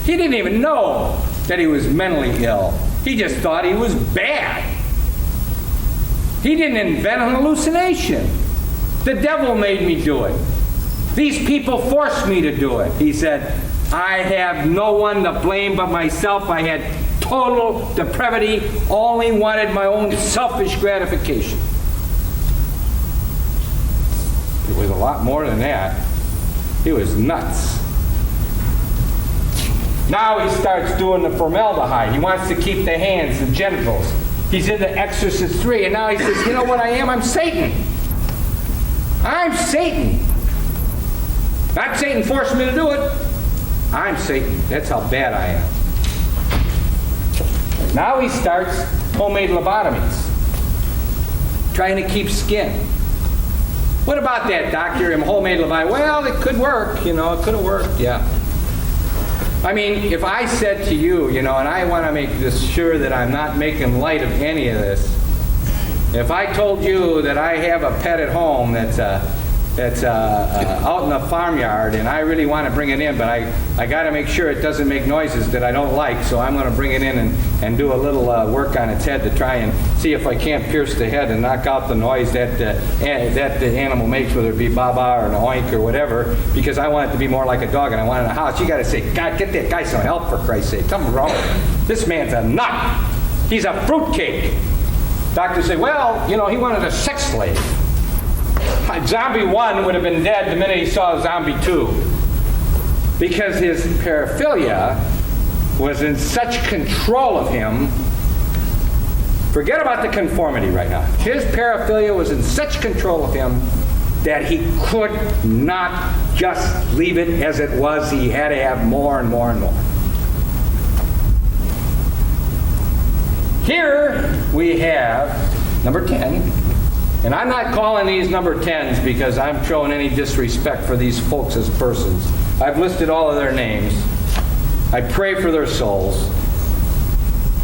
He didn't even know that he was mentally ill. He just thought he was bad. He didn't invent an hallucination. The devil made me do it. These people forced me to do it. He said, I have no one to blame but myself. I had total depravity, only wanted my own selfish gratification. It was a lot more than that. He was nuts. Now he starts doing the formaldehyde. He wants to keep the hands, the genitals. He's into Exorcist 3, and now he says, you know what I am? I'm Satan. I'm Satan. Not Satan forced me to do it. I'm Satan. That's how bad I am. Now he starts homemade lobotomies, trying to keep skin. What about that, doctor? Homemade lobotomy? Well, it could work. You know, it could have worked. Yeah. I mean, if I said to you, you know, and I want to make this sure that I'm not making light of any of this, if I told you that I have a pet at home that's out in the farmyard and I really want to bring it in, but I got to make sure it doesn't make noises that I don't like, so I'm going to bring it in and do a little work on its head to try and see if I can't pierce the head and knock out the noise that the animal makes, whether it be baba or an oink or whatever, because I want it to be more like a dog and I want it in the house. You got to say, God, get that guy some help, for Christ's sake. Something's wrong with him. This man's a nut. He's a fruitcake. Doctors say, well, you know, he wanted a sex slave. Zombie 1 would have been dead the minute he saw Zombie 2, because his paraphilia was in such control of him. Forget about the conformity right now. His paraphilia was in such control of him that he could not just leave it as it was. He had to have more and more and more. Here we have number 10. And I'm not calling these number 10s because I'm showing any disrespect for these folks as persons. I've listed all of their names. I pray for their souls.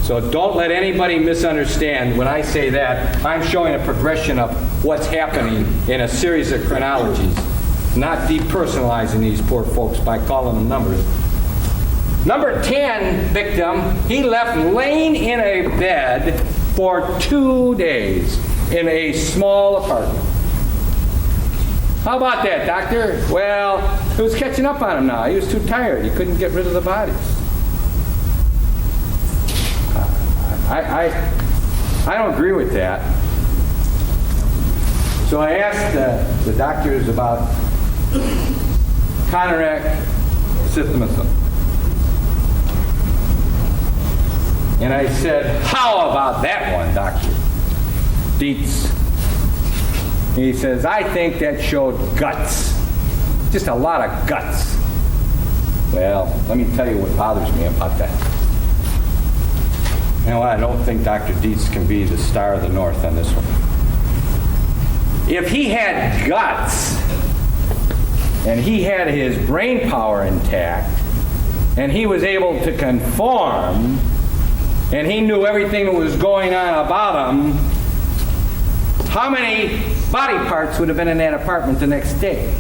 So don't let anybody misunderstand when I say that. I'm showing a progression of what's happening in a series of chronologies, not depersonalizing these poor folks by calling them numbers. Number 10 victim, he left laying in a bed for 2 days. In a small apartment. How about that, doctor? Well, it was catching up on him now. He was too tired. He couldn't get rid of the bodies. I don't agree with that. So I asked the doctors about Conarac systemism. And I said, how about that one, doctor? Dietz. He says, I think that showed guts. Just a lot of guts. Well, let me tell you what bothers me about that. You know what? I don't think Dr. Dietz can be the star of the North on this one. If he had guts, and he had his brain power intact, and he was able to conform, and he knew everything that was going on about him, how many body parts would have been in that apartment the next day?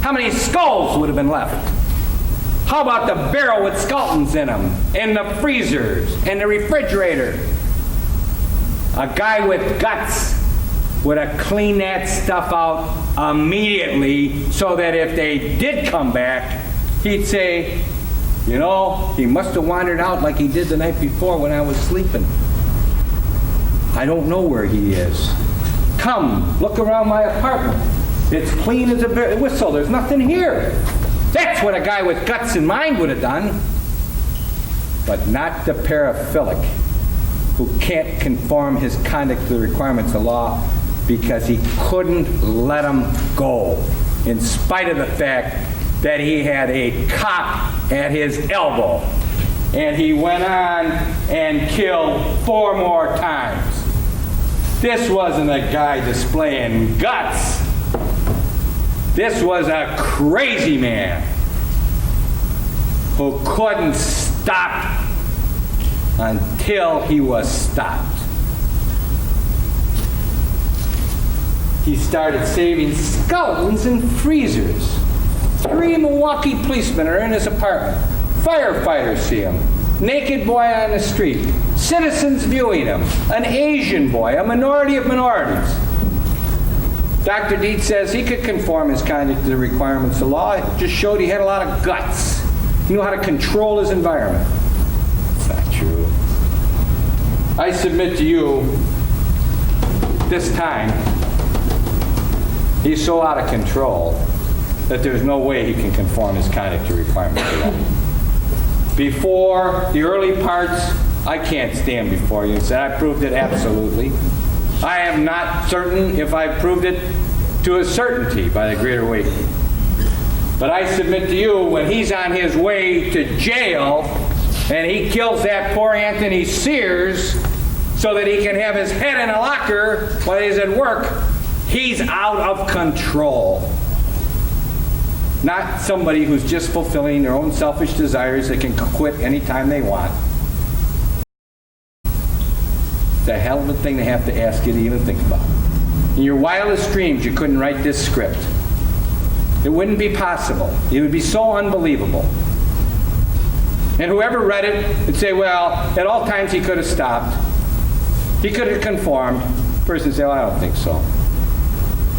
How many skulls would have been left? How about the barrel with skeletons in them, and the freezers, and the refrigerator? A guy with guts would have cleaned that stuff out immediately so that if they did come back, he'd say, you know, he must have wandered out like he did the night before when I was sleeping. I don't know where he is. Come, look around my apartment. It's clean as a whistle. There's nothing here. That's what a guy with guts in mind would have done. But not the paraphilic, who can't conform his conduct to the requirements of law because he couldn't let him go, in spite of the fact that he had a cop at his elbow. And he went on and killed 4 more times. This wasn't a guy displaying guts. This was a crazy man who couldn't stop until he was stopped. He started saving skeletons in freezers. 3 Milwaukee policemen are in his apartment. Firefighters see him. Naked boy on the street. Citizens viewing him. An Asian boy, a minority of minorities. Dr. Dietz says he could conform his conduct to the requirements of law. It just showed he had a lot of guts. He knew how to control his environment. It's not true. I submit to you, this time, he's so out of control that there's no way he can conform his conduct to requirements of law. before the early parts, I can't stand before you and say I proved it absolutely. I am not certain if I proved it to a certainty by the greater weight. But I submit to you, when he's on his way to jail and he kills that poor Anthony Sears so that he can have his head in a locker while he's at work, he's out of control. Not somebody who's just fulfilling their own selfish desires that can quit anytime they want. It's a hell of a thing to have to ask you to even think about. In your wildest dreams, you couldn't write this script. It wouldn't be possible. It would be so unbelievable. And whoever read it would say, well, at all times he could have stopped. He could have conformed. The person would say, well, I don't think so.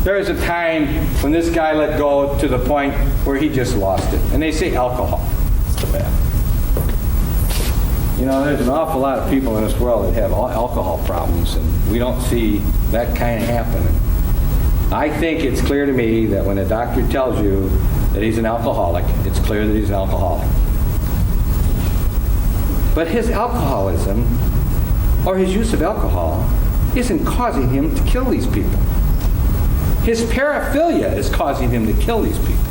There was a time when this guy let go to the point where he just lost it. And they say alcohol. So bad. You know, there's an awful lot of people in this world that have alcohol problems, and we don't see that kind of happening. I think it's clear to me that when a doctor tells you that he's an alcoholic, it's clear that he's an alcoholic. But his alcoholism, or his use of alcohol, isn't causing him to kill these people. His paraphilia is causing him to kill these people.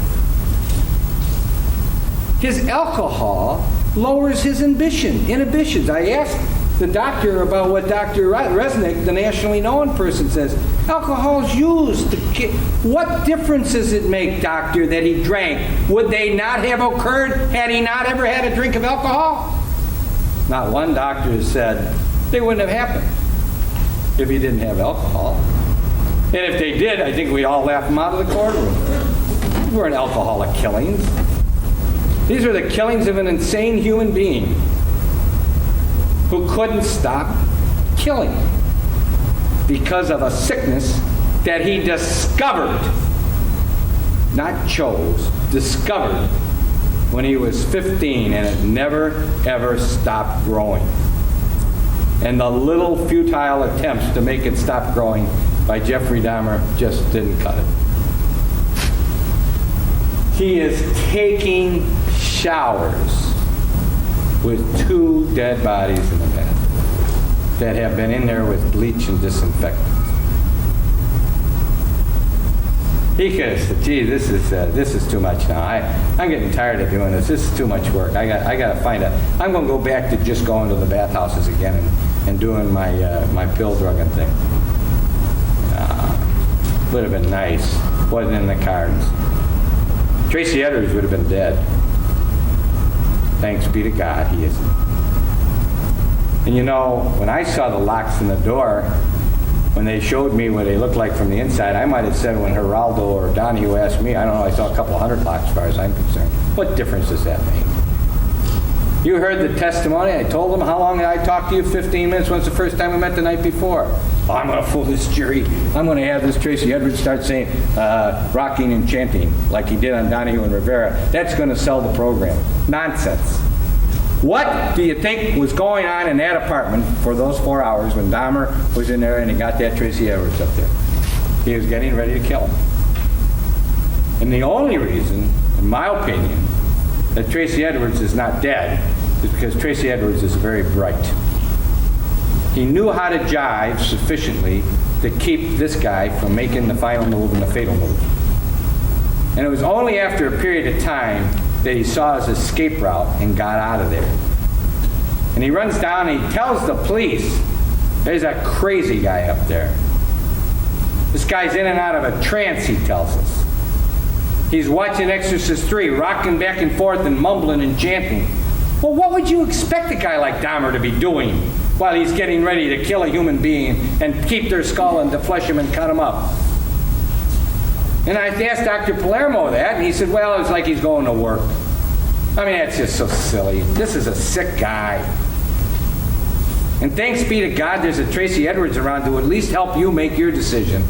His alcohol lowers his inhibitions. I asked the doctor about what Dr. Resnick, the nationally known person, says. Alcohol is used to kill. What difference does it make, doctor, that he drank? Would they not have occurred had he not ever had a drink of alcohol? Not one doctor has said they wouldn't have happened if he didn't have alcohol. And if they did, I think we'd all laugh him out of the courtroom. These weren't alcoholic killings. These were the killings of an insane human being who couldn't stop killing because of a sickness that he discovered, not chose, discovered when he was 15, and it never, ever stopped growing. And the little futile attempts to make it stop growing by Jeffrey Dahmer just didn't cut it. He is taking showers with 2 dead bodies in the bed that have been in there with bleach and disinfectant. He could have said, gee, this is too much now. I'm getting tired of doing this. This is too much work. I got to find out. I'm going to go back to just going to the bathhouses again and doing my pill drugging thing. Would have been nice. Wasn't in the cards. Tracy Edwards would have been dead. Thanks be to God, he isn't. And you know, when I saw the locks in the door, when they showed me what they looked like from the inside, I might have said when Geraldo or Donahue asked me, I don't know, I saw a couple hundred locks as far as I'm concerned. What difference does that make? You heard the testimony. I told them how long I talked to you, 15 minutes. When's the first time we met the night before? Oh, I'm going to fool this jury. I'm going to have this Tracy Edwards start saying rocking and chanting like he did on Donahue and Rivera. That's going to sell the program. Nonsense. What do you think was going on in that apartment for those 4 hours when Dahmer was in there and he got that Tracy Edwards up there? He was getting ready to kill him. And the only reason, in my opinion, that Tracy Edwards is not dead is because Tracy Edwards is very bright. He knew how to jive sufficiently to keep this guy from making the final move and the fatal move. And it was only after a period of time that he saw his escape route and got out of there. And he runs down and he tells the police, there's a crazy guy up there. This guy's in and out of a trance, he tells us. He's watching Exorcist 3, rocking back and forth and mumbling and chanting. Well, what would you expect a guy like Dahmer to be doing while he's getting ready to kill a human being and keep their skull and deflesh him and cut him up? And I asked Dr. Palermo that, and he said, well, it's like he's going to work. I mean, that's just so silly. This is a sick guy. And thanks be to God there's a Tracy Edwards around to at least help you make your decision.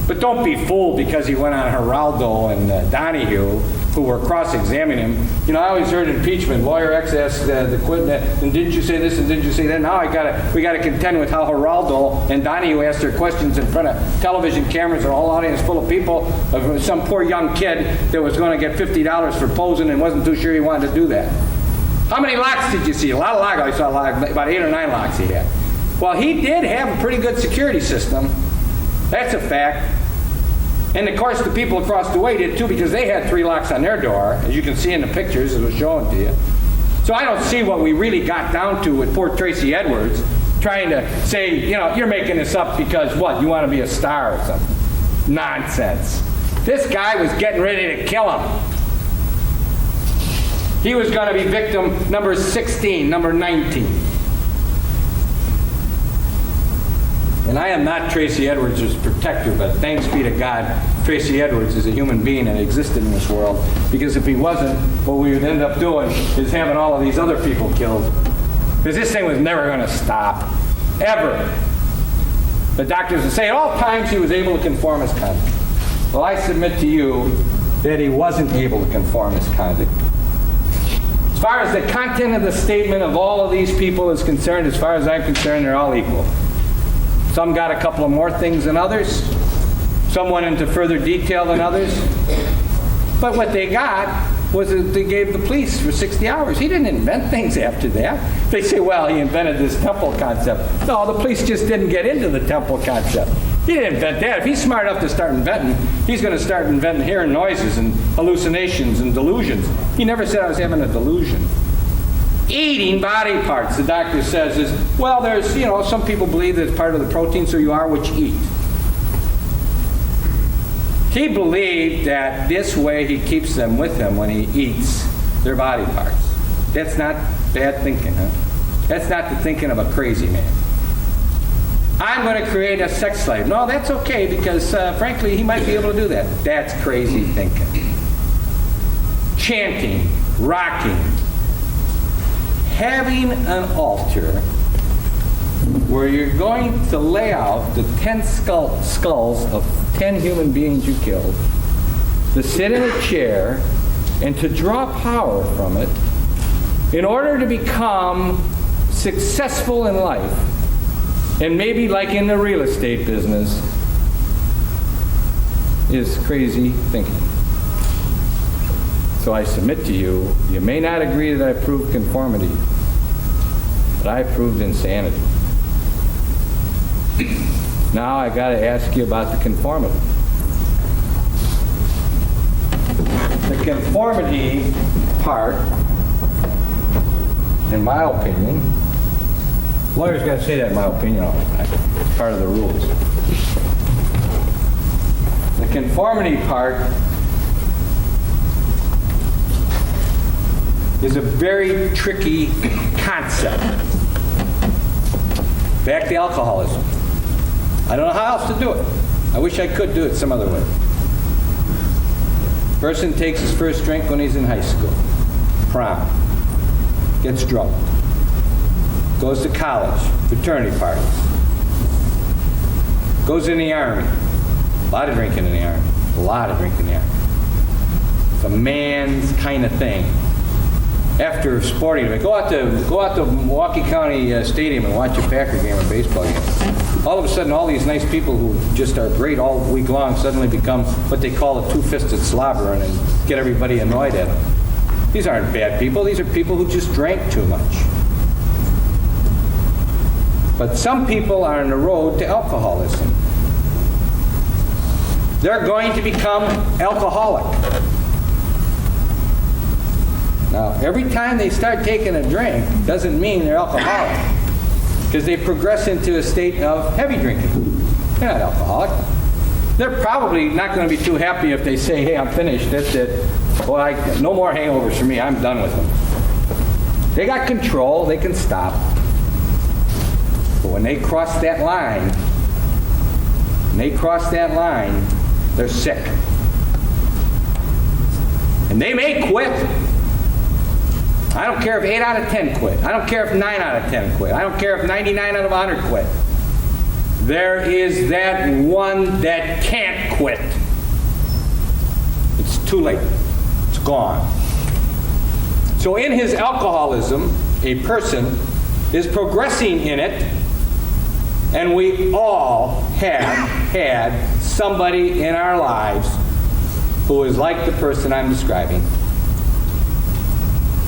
But don't be fooled because he went on Geraldo and Donahue, who were cross-examining him. You know, I always heard impeachment. Lawyer X asked the quit, and didn't you say this and didn't you say that? Now we got to contend with how Geraldo and Donahue asked their questions in front of television cameras and a whole audience full of people, of some poor young kid that was going to get $50 for posing and wasn't too sure he wanted to do that. How many locks did you see? A lot of locks. I saw about 8 or 9 locks he had. Well, he did have a pretty good security system. That's a fact. And of course, the people across the way did too, because they had 3 locks on their door, as you can see in the pictures it was showing to you. So I don't see what we really got down to with poor Tracy Edwards, trying to say, you know, you're making this up because what? You want to be a star or something. Nonsense. This guy was getting ready to kill him. He was going to be victim number 16, number 19. And I am not Tracy Edwards' protector, but thanks be to God, Tracy Edwards is a human being and existed in this world, because if he wasn't, what we would end up doing is having all of these other people killed. Because this thing was never going to stop, ever. The doctors would say at all times he was able to conform his conduct. Well, I submit to you that he wasn't able to conform his conduct. As far as the content of the statement of all of these people is concerned, as far as I'm concerned, they're all equal. Some got a couple of more things than others. Some went into further detail than others. But what they got was that they gave the police for 60 hours. He didn't invent things after that. They say, well, he invented this temple concept. No, the police just didn't get into the temple concept. He didn't invent that. If he's smart enough to start inventing, he's going to start inventing hearing noises and hallucinations and delusions. He never said I was having a delusion. Eating body parts, the doctor says, is, well, there's, you know, some people believe that it's part of the protein, so you are what you eat. He believed that this way he keeps them with him when he eats their body parts. That's not bad thinking, huh? That's not the thinking of a crazy man. I'm going to create a sex slave. No, that's okay, because frankly, he might be able to do that. That's crazy thinking. Chanting, rocking, having an altar where you're going to lay out the 10 skulls of 10 human beings you killed, to sit in a chair and to draw power from it in order to become successful in life, and maybe like in the real estate business, is crazy thinking. So I submit to you, you may not agree that I proved conformity, but I proved insanity. Now I got to ask you about the conformity. The conformity part, in my opinion, lawyers got to say that in my opinion all the time. It's part of the rules. The conformity part is a very tricky concept. Back to alcoholism. I don't know how else to do it. I wish I could do it some other way. Person takes his first drink when he's in high school. Prom. Gets drunk. Goes to college. Fraternity parties. Goes in the Army. A lot of drinking in the Army. A lot of drinking in the Army. It's a man's kind of thing. After sporting event, go out to Milwaukee County Stadium and watch a Packer game or baseball game. All of a sudden, all these nice people who just are great all week long suddenly become what they call a two-fisted slobber and get everybody annoyed at them. These aren't bad people. These are people who just drank too much. But some people are on the road to alcoholism. They're going to become alcoholic. Now, every time they start taking a drink doesn't mean they're alcoholic, because they progress into a state of heavy drinking. They're not alcoholic. They're probably not going to be too happy if they say, hey, I'm finished, that's it. Well, no more hangovers for me, I'm done with them. They got control, they can stop. But when they cross that line, they're sick. And they may quit. I don't care if 8 out of 10 quit. I don't care if 9 out of 10 quit. I don't care if 99 out of 100 quit. There is that one that can't quit. It's too late. It's gone. So in his alcoholism, a person is progressing in it, and we all have had somebody in our lives who is like the person I'm describing.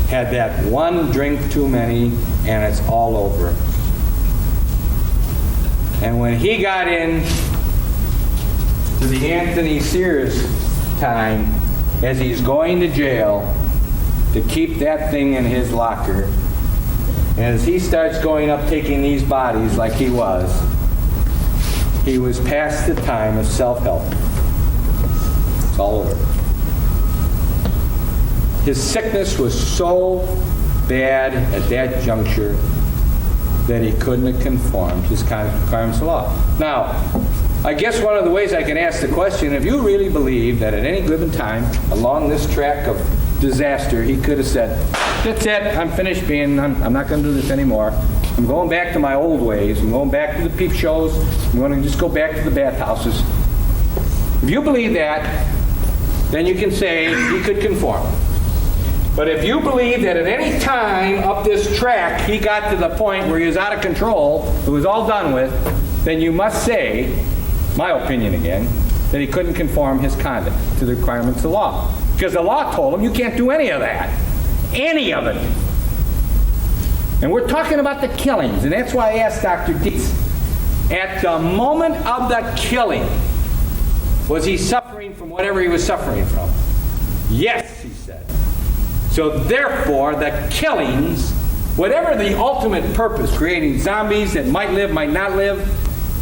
had that one drink too many, and it's all over. And when he got in to the Anthony Sears time, as he's going to jail to keep that thing in his locker, as he starts going up taking these bodies like he was past the time of self-help. It's all over. His sickness was so bad at that juncture that he couldn't have conformed his requirements of law. Now, I guess one of the ways I can ask the question, if you really believe that at any given time along this track of disaster, he could have said, that's it, I'm finished being, I'm not going to do this anymore. I'm going back to my old ways. I'm going back to the peep shows. I'm going to just go back to the bathhouses. If you believe that, then you can say he could conform. But if you believe that at any time up this track he got to the point where he was out of control, it was all done with, then you must say, my opinion again, that he couldn't conform his conduct to the requirements of the law. Because the law told him you can't do any of that. Any of it. And we're talking about the killings, and that's why I asked Dr. Dietz, at the moment of the killing, was he suffering from whatever he was suffering from? Yes, he said. So therefore, the killings, whatever the ultimate purpose, creating zombies that might live, might not live,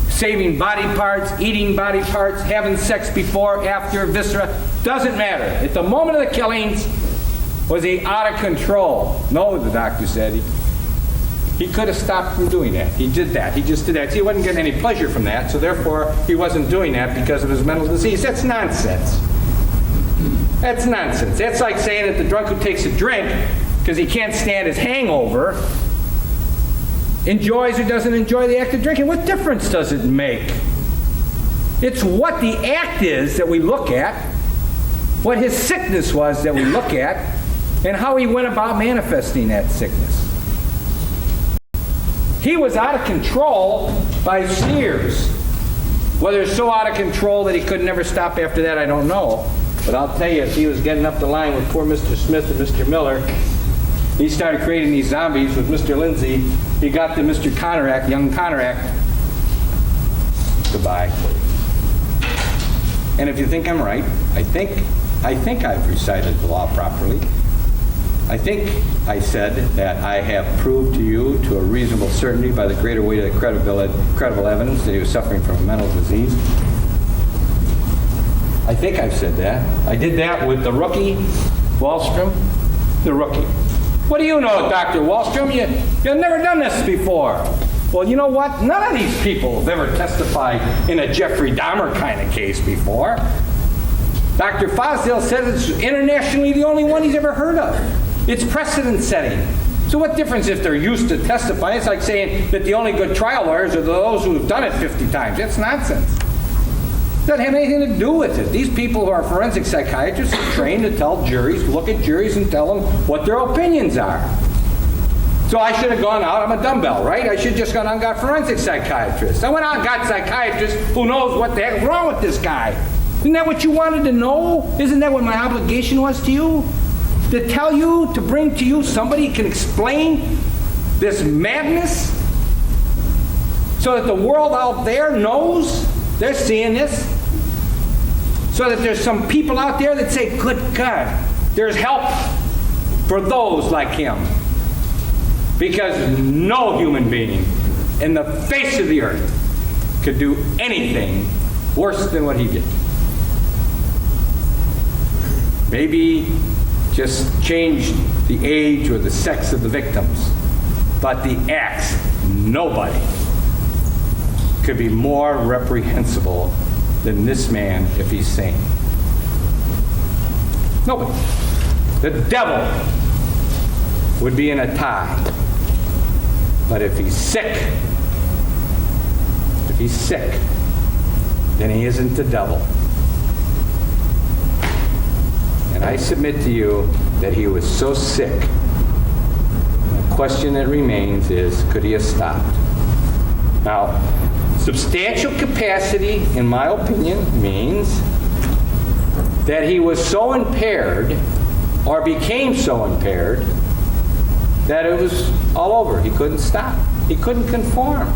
saving body parts, eating body parts, having sex before, after, viscera, doesn't matter. At the moment of the killings, was he out of control? No, the doctor said. He could have stopped from doing that. He did that. He just did that. See, he wasn't getting any pleasure from that, so therefore he wasn't doing that because of his mental disease. That's nonsense. That's nonsense. That's like saying that the drunk who takes a drink because he can't stand his hangover enjoys or doesn't enjoy the act of drinking. What difference does it make? It's what the act is that we look at, what his sickness was that we look at, and how he went about manifesting that sickness. He was out of control by Sears. Whether it's so out of control that he could never stop after that, I don't know. But I'll tell you, if he was getting up the line with poor Mr. Smith and Mr. Miller, he started creating these zombies with Mr. Lindsay. He got to Mr. Conorak, young Conorak. Goodbye. And if you think I'm right, I think I've recited the law properly. I think I said that I have proved to you to a reasonable certainty by the greater weight of the credible evidence that he was suffering from a mental disease. I think I've said that. I did that with the rookie, Wallstrom, the rookie. What do you know, Dr. Wallstrom? You've never done this before. Well, you know what? None of these people have ever testified in a Jeffrey Dahmer kind of case before. Dr. Fosdale said it's internationally the only one he's ever heard of. It's precedent setting. So what difference if they're used to testifying? It's like saying that the only good trial lawyers are those who have done it 50 times. That's nonsense. It doesn't have anything to do with it. These people who are forensic psychiatrists are trained to tell juries, look at juries and tell them what their opinions are. So I should have gone out, I'm a dumbbell, right? I should have just gone out and got forensic psychiatrists. I went out and got psychiatrists who knows what the heck is wrong with this guy. Isn't that what you wanted to know? Isn't that what my obligation was to you? To tell you, to bring to you somebody who can explain this madness so that the world out there knows they're seeing this, so that there's some people out there that say, good God, there's help for those like him. Because no human being in the face of the earth could do anything worse than what he did. Maybe just change the age or the sex of the victims, but the acts, nobody could be more reprehensible than this man if he's sane. Nobody. The devil would be in a tie. But if he's sick, then he isn't the devil. And I submit to you that he was so sick. The question that remains is, could he have stopped? Now, substantial capacity, in my opinion, means that he was so impaired, or became so impaired, that it was all over. He couldn't stop. He couldn't conform.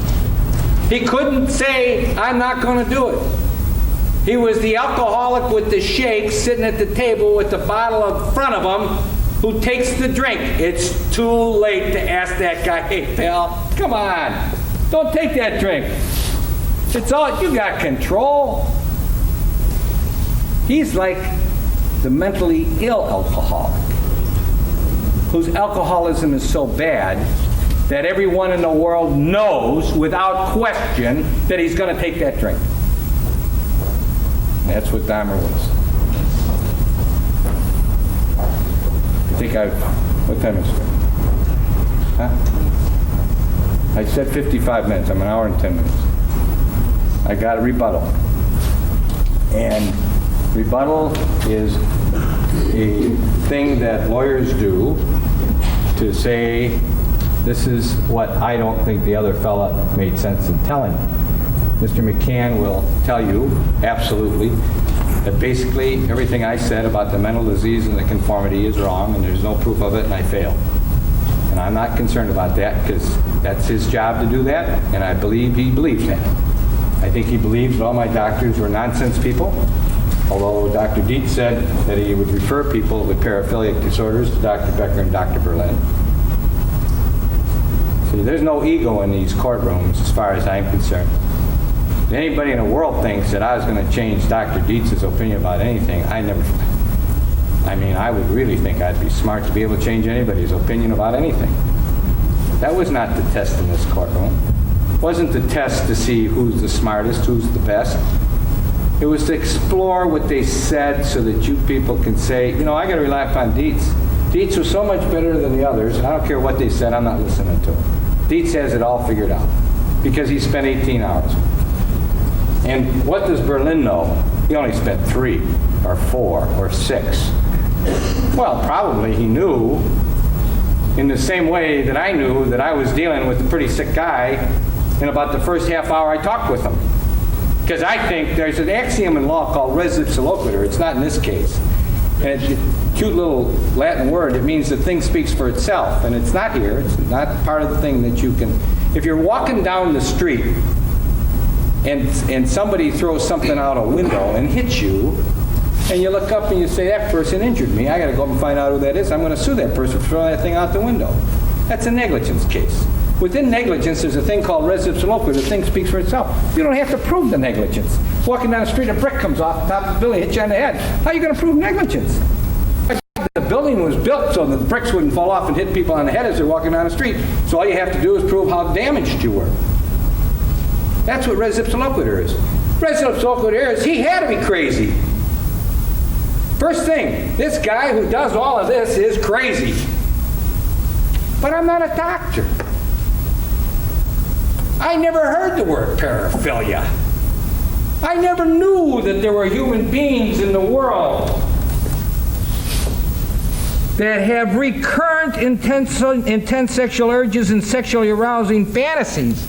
He couldn't say, I'm not going to do it. He was the alcoholic with the shake sitting at the table with the bottle in front of him who takes the drink. It's too late to ask that guy, hey, pal, come on. Don't take that drink. It's all, you got control. He's like the mentally ill alcoholic whose alcoholism is so bad that everyone in the world knows without question that he's going to take that drink. That's what Dahmer was. What time is it? Huh? I said 55 minutes. I'm an hour and 10 minutes. I got a rebuttal. And rebuttal is a thing that lawyers do to say, this is what I don't think the other fella made sense in telling you. Mr. McCann will tell you, absolutely, that basically everything I said about the mental disease and the conformity is wrong, and there's no proof of it, and I failed. And I'm not concerned about that, because that's his job to do that, and I believe he believes that. I think he believes that all my doctors were nonsense people, although Dr. Dietz said that he would refer people with paraphilic disorders to Dr. Becker and Dr. Berlin. See, there's no ego in these courtrooms as far as I'm concerned. If anybody in the world thinks that I was going to change Dr. Dietz's opinion about anything, I would really think I'd be smart to be able to change anybody's opinion about anything. That was not the test in this courtroom. It wasn't the test to see who's the smartest, who's the best. It was to explore what they said so that you people can say, you know, I got to rely upon Dietz. Dietz was so much better than the others, and I don't care what they said, I'm not listening to him. Dietz has it all figured out because he spent 18 hours. And what does Berlin know? He only spent 3 or 4 or 6. Well, probably he knew in the same way that I knew that I was dealing with a pretty sick guy in about the first half hour I talked with him. Because I think there's an axiom in law called res ipsa loquitur. It's not in this case. And it's a cute little Latin word. It means the thing speaks for itself. And it's not here. It's not part of the thing that you can... If you're walking down the street and somebody throws something out a window and hits you, and you look up and you say, that person injured me, I got to go up and find out who that is. I'm going to sue that person for throwing that thing out the window. That's a negligence case. Within negligence, there's a thing called res ipsa loquitur. The thing speaks for itself. You don't have to prove the negligence. Walking down the street, a brick comes off the top of the building, hits you on the head. How are you going to prove negligence? The building was built so that the bricks wouldn't fall off and hit people on the head as they're walking down the street. So all you have to do is prove how damaged you were. That's what res ipsa loquitur is. Res ipsa loquitur is he had to be crazy. First thing, this guy who does all of this is crazy. But I'm not a doctor. I never heard the word paraphilia. I never knew that there were human beings in the world that have recurrent intense sexual urges and sexually arousing fantasies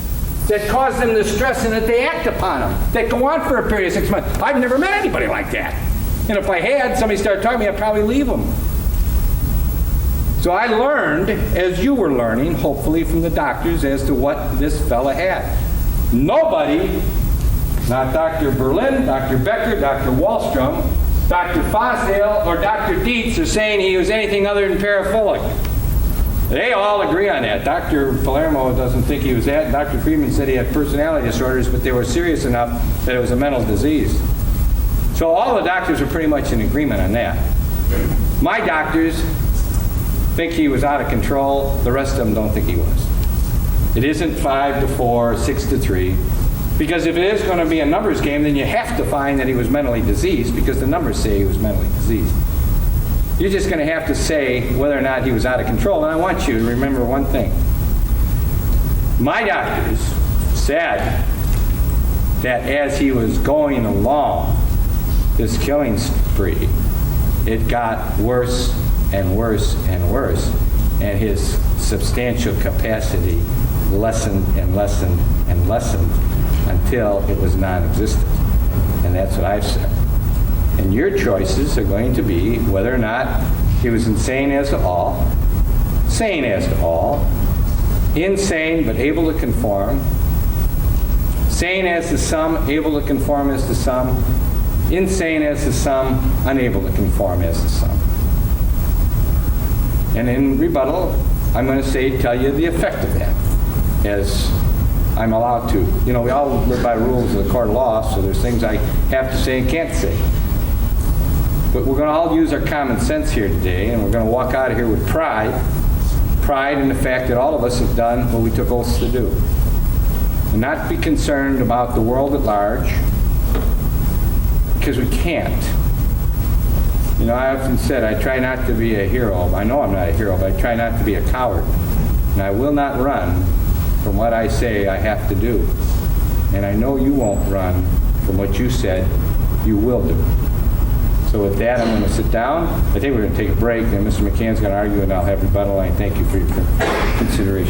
that cause them the stress and that they act upon them, that go on for a period of 6 months. I've never met anybody like that. And if I had, somebody started talking to me, I'd probably leave them. So I learned, as you were learning, hopefully from the doctors, as to what this fella had. Nobody, not Dr. Berlin, Dr. Becker, Dr. Wallstrom, Dr. Fosdale, or Dr. Dietz are saying he was anything other than paraphilic. They all agree on that. Dr. Palermo doesn't think he was that. Dr. Friedman said he had personality disorders, but they were serious enough that it was a mental disease. So all the doctors are pretty much in agreement on that. My doctors think he was out of control. The rest of them don't think he was. It isn't 5-4, 6-3, because if it is going to be a numbers game, then you have to find that he was mentally diseased, because the numbers say he was mentally diseased. You're just going to have to say whether or not he was out of control. And I want you to remember one thing. My doctors said that as he was going along this killing spree, it got worse and worse and worse, and his substantial capacity lessened and lessened and lessened until it was non-existent. And that's what I've said. And your choices are going to be whether or not he was insane as to all, sane as to all, insane but able to conform, sane as to some, able to conform as to some, insane as to some, unable to conform as to some. And in rebuttal, I'm going to tell you the effect of that, as I'm allowed to. You know, we all live by rules of the court of law, so there's things I have to say and can't say. But we're going to all use our common sense here today, and we're going to walk out of here with pride in the fact that all of us have done what we took oaths to do. And not be concerned about the world at large, because we can't. You know, I often said I try not to be a hero. I know I'm not a hero, but I try not to be a coward. And I will not run from what I say I have to do. And I know you won't run from what you said you will do. So with that, I'm going to sit down. I think we're going to take a break, and Mr. McCann's going to argue, and I'll have rebuttal. I thank you for your consideration.